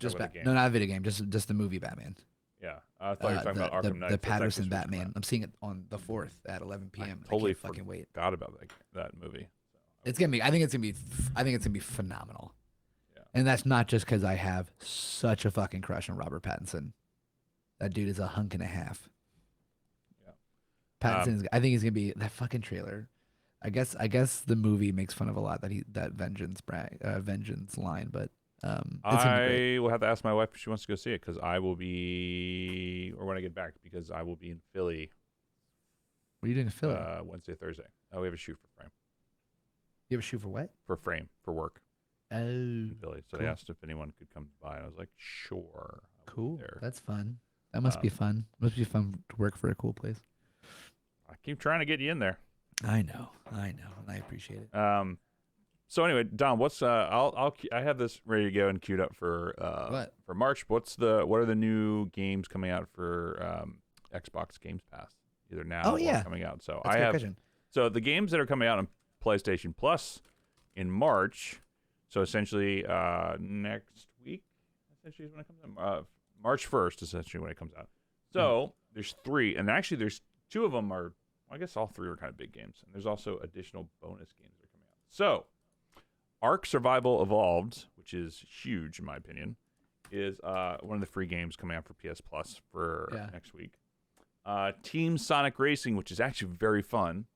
no, not a video game. Just the movie Batman. Yeah, I thought you were talking about Arkham Knight. The Patterson Batman. I'm seeing it on the 4th at 11 p.m. Totally fucking wait. Forgot about that movie. It's gonna be. I think it's gonna be phenomenal. Yeah. And that's not just because I have such a fucking crush on Robert Pattinson. That dude is a hunk and a half. Yeah. Pattinson. I think he's gonna be that fucking trailer. I guess the movie makes fun of a lot that vengeance line, but it's gonna be great. I will have to ask my wife if she wants to go see it because I will be, or when I get back, because I will be in Philly. What are you doing in Philly? Wednesday, Thursday. Oh, we have a shoot for Frame. You have a shoot for what? For Frame for work. Oh, In Philly. So cool. they asked if anyone could come by, and I was like, sure. Cool. There. That's fun. That must be fun. Must be fun to work for a cool place. I keep trying to get you in there. I know, and I appreciate it. So anyway, Dom, what's I have this ready to go and queued up for What? for March. What are the new games coming out for Xbox Games Pass? Either now or coming out. So That's a good question. So the games that are coming out on PlayStation Plus in March. So essentially next week, essentially is when it comes out. March 1st, essentially when it comes out. So there's 3, and actually there's 2 of them are. I guess all 3 are kind of big games, and there's also additional bonus games that are coming out. So, Ark Survival Evolved, which is huge in my opinion, is one of the free games coming out for PS Plus for next week. Team Sonic Racing, which is actually very fun.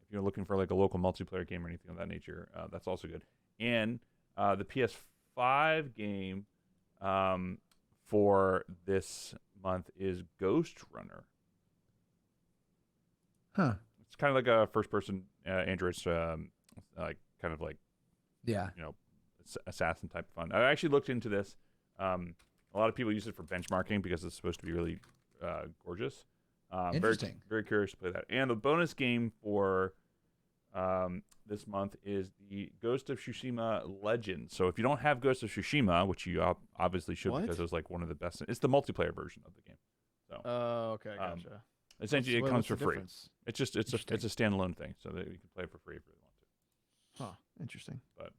If you're looking for like a local multiplayer game or anything of that nature, that's also good. And the PS5 game for this month is Ghost Runner. Huh. It's kind of like a first-person Android, assassin type fun. I actually looked into this. A lot of people use it for benchmarking because it's supposed to be really gorgeous. Interesting. Very, very curious to play that. And the bonus game for this month is the Ghost of Tsushima Legends. So if you don't have Ghost of Tsushima, which you obviously should because it was like one of the best. It's the multiplayer version of the game. So. Oh, okay, gotcha. Essentially, it comes for free. Difference? It's just it's a standalone thing, so that you can play it for free if you really want to. Huh. Interesting. But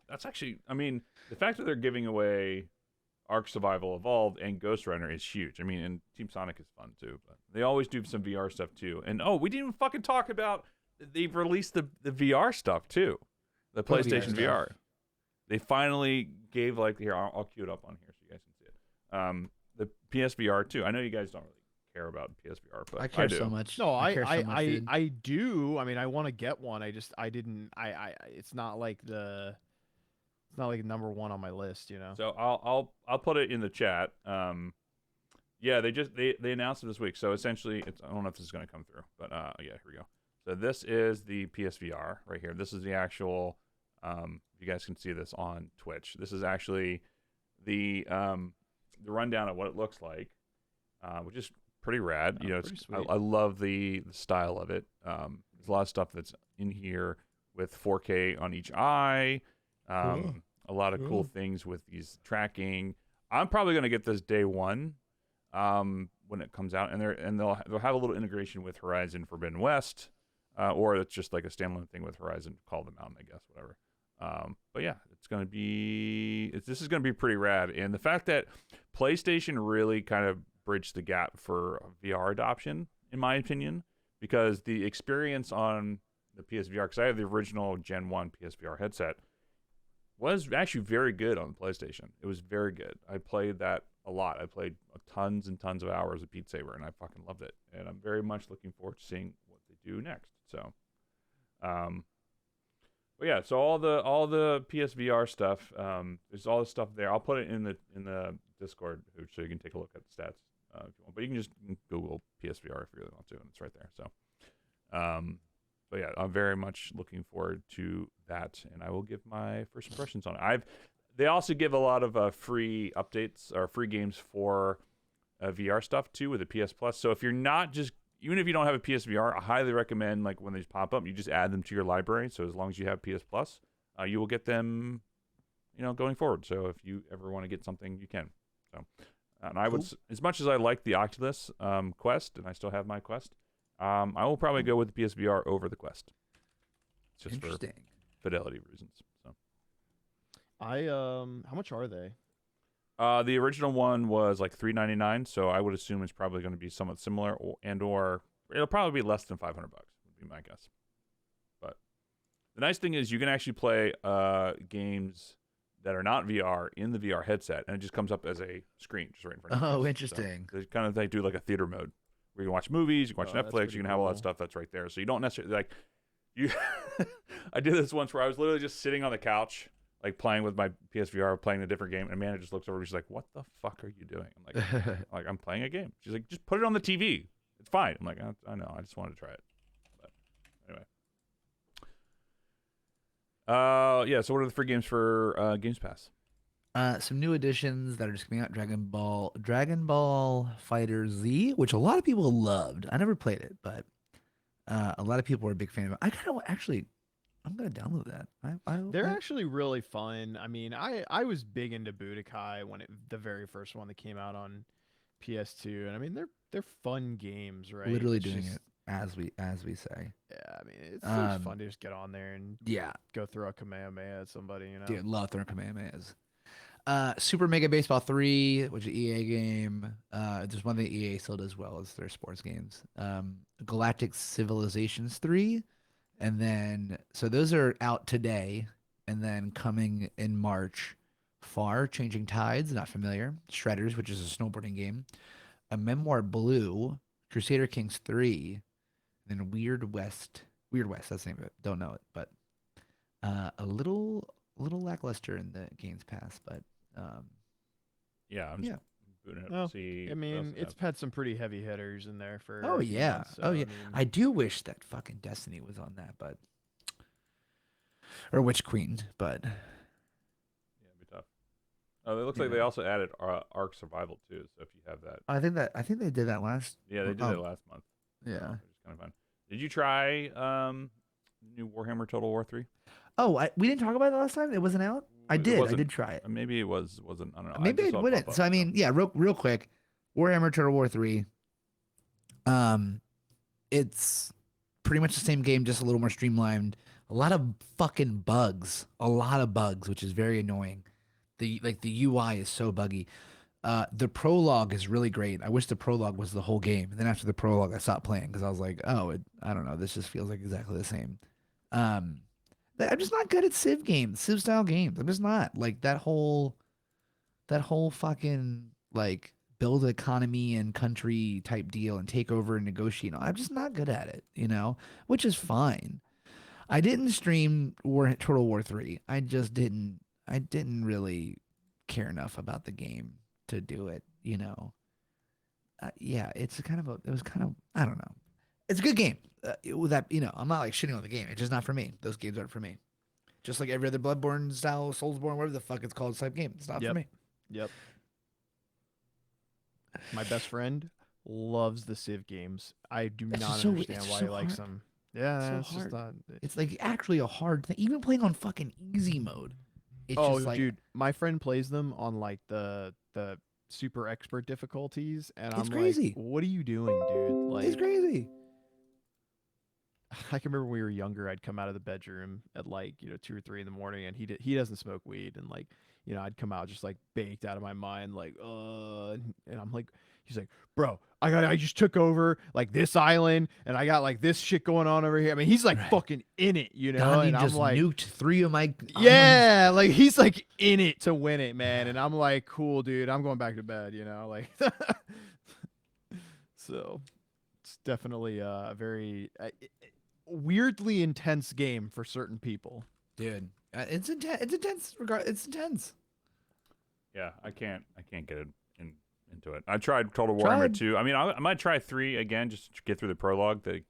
that's actually, I mean, the fact that they're giving away Ark Survival Evolved and Ghost Runner is huge. I mean, and Team Sonic is fun too, but they always do some VR stuff too. And we didn't even fucking talk about they've released the VR stuff too, the PlayStation VR. They finally gave here I'll cue it up on here so you guys can see it. The PSVR too. I know you guys don't really care about PSVR, but I care do. so much. No, I care so much, dude. I do. I mean, I want to get one. It's not like number 1 on my list, you know. So I'll put it in the chat. Yeah, they announced it this week. So essentially, I don't know if this is going to come through, but yeah, here we go. So this is the PSVR right here. This is the actual. You guys can see this on Twitch. This is actually the rundown of what it looks like, which is pretty rad. Oh, you know, I love the style of it. There's a lot of stuff that's in here with 4K on each eye. A lot of cool things with these tracking. I'm probably gonna get this day one when it comes out, and they'll have a little integration with Horizon Forbidden West, or it's just like a standalone thing with Horizon Call of the Mountain, I guess, whatever. But yeah, this is gonna be pretty rad, and the fact that PlayStation really kind of bridge the gap for VR adoption, in my opinion, because the experience on the PSVR, because I have the original Gen 1 PSVR headset, was actually very good on the PlayStation. It was very good. I played that a lot. I played tons and tons of hours of Beat Saber, and I fucking loved it. And I'm very much looking forward to seeing what they do next. So, but yeah, so all the PSVR stuff, there's all this stuff there. I'll put it in the Discord so you can take a look at the stats if you want. But you can just Google PSVR if you really want to, and it's right there. So, but yeah, I'm very much looking forward to that, and I will give my first impressions on it. They also give a lot of free updates or free games for VR stuff too with the PS Plus. So if you're not just even if you don't have a PSVR, I highly recommend like when they pop up, you just add them to your library. So as long as you have PS Plus, you will get them, going forward. So if you ever want to get something, you can. So, and I would, as much as I like the Oculus Quest, and I still have my Quest, I will probably go with the PSVR over the Quest. It's just for fidelity reasons. So, how much are they? The original one was like $399, so I would assume it's probably going to be somewhat similar, or it'll probably be less than $500. Would be my guess. But the nice thing is you can actually play games that are not VR in the VR headset, and it just comes up as a screen just right in front of you. Oh, interesting. So they do like a theater mode where you can watch movies, you can watch Netflix, you can have all that cool. stuff that's right there. So you don't necessarily like you. I did this once where I was literally just sitting on the couch, like playing with my PSVR, playing a different game, and Amanda just looks over and she's like, "What the fuck are you doing?" I'm like, "I'm playing a game." She's like, "Just put it on the TV. It's fine." I'm like, "I know. I just wanted to try it." But anyway. Yeah. So what are the free games for Games Pass? Some new additions that are just coming out: Dragon Ball Fighter Z, which a lot of people loved. I never played it, but a lot of people were a big fan of it. I kind of actually. I'm gonna download that. They're actually really fun. I mean, I was big into Budokai when the very first one that came out on PS2, and I mean they're fun games, right? Literally It's doing just, it as we say. Yeah, I mean it's just fun to just get on there and Yeah, go throw a Kamehameha at somebody, dude, love throwing Kamehamehas. Super Mega Baseball 3, which is an EA game. There's one that EA still does well as their sports games. Galactic Civilizations 3. And then, so those are out today, and then coming in March, Far, Changing Tides, not familiar. Shredders, which is a snowboarding game. A Memoir Blue, Crusader Kings 3, and then Weird West, that's the name of it. Don't know it, but a little lackluster in the Games Pass, but Yeah, I'm just booting it Oh, to see. I mean, it's had some pretty heavy hitters in there for. oh a few yeah, months, so, oh yeah. I mean, I do wish that fucking Destiny was on that, but or Witch Queen, but Yeah, it'd be tough. Oh, it looks like they also added Ark Survival too. So if you have that, I think they did that last. yeah, they did that last month. Yeah. Which is kind of fun. Did you try new Warhammer Total War 3? Oh, we didn't talk about it last time. It wasn't out. I did try it. Maybe it wasn't. I don't know. Maybe it wouldn't. So I mean, yeah, real quick, Warhammer Total War 3. It's pretty much the same game, just a little more streamlined. A lot of fucking bugs. A lot of bugs, which is very annoying. The UI is so buggy. The prologue is really great. I wish the prologue was the whole game. And then after the prologue, I stopped playing because I was like, oh, I don't know. This just feels like exactly the same. I'm just not good at Civ games, Civ style games. I'm just not like that whole fucking like build economy and country type deal and take over and negotiate. I'm just not good at it, which is fine. I didn't stream Total War 3. I didn't really care enough about the game to do it, yeah, it was kind of, I don't know. It's a good game. I'm not like shitting on the game. It's just not for me. Those games aren't for me. Just like every other Bloodborne style, Soulsborne, whatever the fuck it's called, type game. It's not for me. Yep. My best friend loves the Civ games. I do not understand why he likes them. Yeah, it's just not. It's like actually a hard thing. Even playing on fucking easy mode. It's just like, dude, my friend plays them on like the super expert difficulties, and I'm crazy. like, what are you doing, dude? Like, it's crazy. I can remember when we were younger, I'd come out of the bedroom at like 2 or 3 in the morning, and he doesn't smoke weed, and like I'd come out just like baked out of my mind, like and I'm like, He's like, bro, I just took over like this island and I got like this shit going on over here. I mean, he's like Right. fucking in it, you know? Gandhi And I'm just like, nuked 3 of my islands. yeah, like he's like in it to win it, man. And I'm like, cool, dude. I'm going back to bed, you know? Like, so it's definitely a very weirdly intense game for certain people. Dude, it's intense. It's intense. It's intense. Yeah, I can't get it into it. I tried Total Warhammer Tried. 2. I mean, I might try 3 again just to get through the prologue. I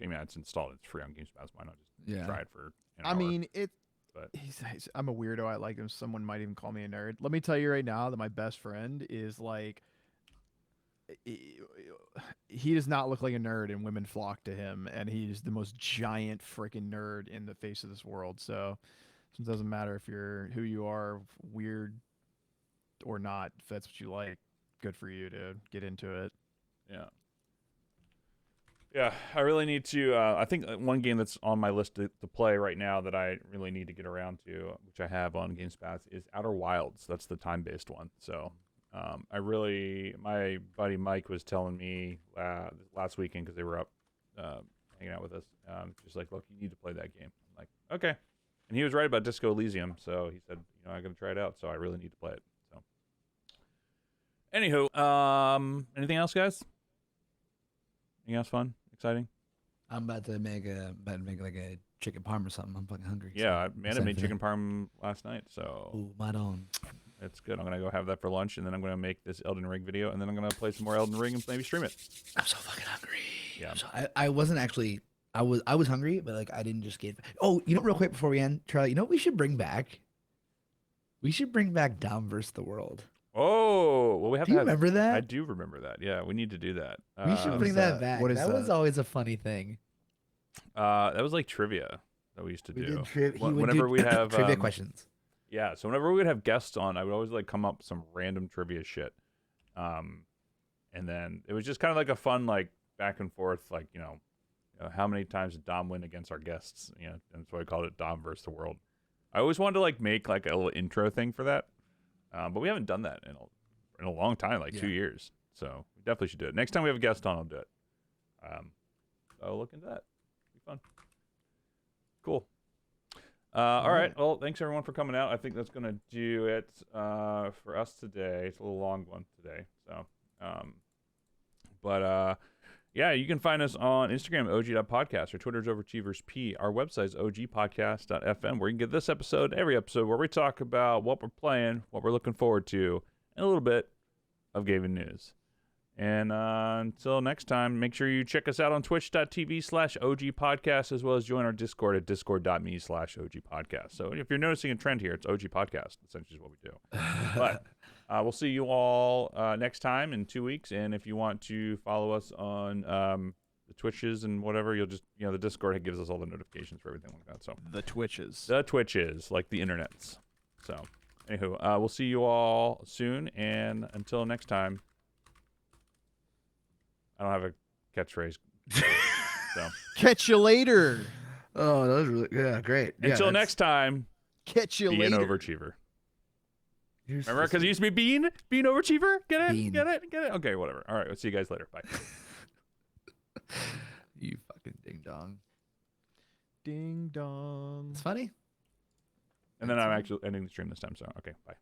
mean, it's installed. It's free on GameSpot. Why not just try it for an hour? I mean, But I'm a weirdo. I like him. Someone might even call me a nerd. Let me tell you right now that my best friend is like, he does not look like a nerd, and women flock to him. And he's the most giant freaking nerd in the face of this world. So it doesn't matter if you're who you are, weird or not. If that's what you like, good for you, dude. Get into it. yeah. Yeah, I really need to. I think one game that's on my list to play right now that I really need to get around to, which I have on GameSpot, is Outer Wilds. That's the time-based one. So, my buddy Mike was telling me last weekend because they were up hanging out with us. Just like, look, you need to play that game. I'm like, okay, and he was right about Disco Elysium. So he said, I got to try it out. So I really need to play it. So, anywho, anything else, guys? Anything else fun? Exciting? I'm about to make like a chicken parm or something. I'm fucking hungry. Yeah, so Amanda made chicken parm last night, so Ooh, my own. it's good. I'm gonna go have that for lunch, and then I'm gonna make this Elden Ring video, and then I'm gonna play some more Elden Ring and maybe stream it. I'm so fucking hungry. Yeah. I wasn't actually. I was hungry, but like I didn't just get. Oh, real quick before we end, Charlie. What we should bring back? We should bring back Dom vs. the World. Oh, well, we have Do to you have. remember that? I do remember that. Yeah, we need to do that. We should bring that back. what is that was that? always a funny thing. That was like trivia that we used to We do. did Whenever we have trivia questions. Yeah, so whenever we would have guests on, I would always like come up with some random trivia shit. And then it was just kind of like a fun like back and forth, like how many times did Dom win against our guests? And that's why I called it Dom versus the World. I always wanted to like make like a little intro thing for that, but we haven't done that in a long time, like 2 years. So we definitely should do it. Next time we have a guest on, I'll do it. I'll look into that. Be fun. Cool. All right. Well, thanks everyone for coming out. I think that's gonna do it for us today. It's a little long one today, so yeah, you can find us on Instagram at og.podcast. Our Twitter's overachievers.p. Our website is ogpodcast.fm, where you can get this episode, every episode, where we talk about what we're playing, what we're looking forward to, and a little bit of gaming news. And until next time, make sure you check us out on twitch.tv/ogpodcast, as well as join our Discord at discord.me/ogpodcast. So if you're noticing a trend here, it's OG Podcast, essentially is what we do. But we'll see you all next time in 2 weeks. And if you want to follow us on the Twitches and whatever, you'll just, the Discord gives us all the notifications for everything like that. So The Twitches. the Twitches, like the internets. So anywho, we'll see you all soon. And until next time, I don't have a catchphrase. So Catch you later. Oh, that was really great. until next time, Catch you be an later. overachiever. Remember, because it used to be bean overachiever. Get it? Bean. Get it? Get it? Okay, whatever. All right, we'll see you guys later. Bye. You fucking ding dong. Ding dong. It's funny. And then I'm actually ending the stream this time. So okay, bye.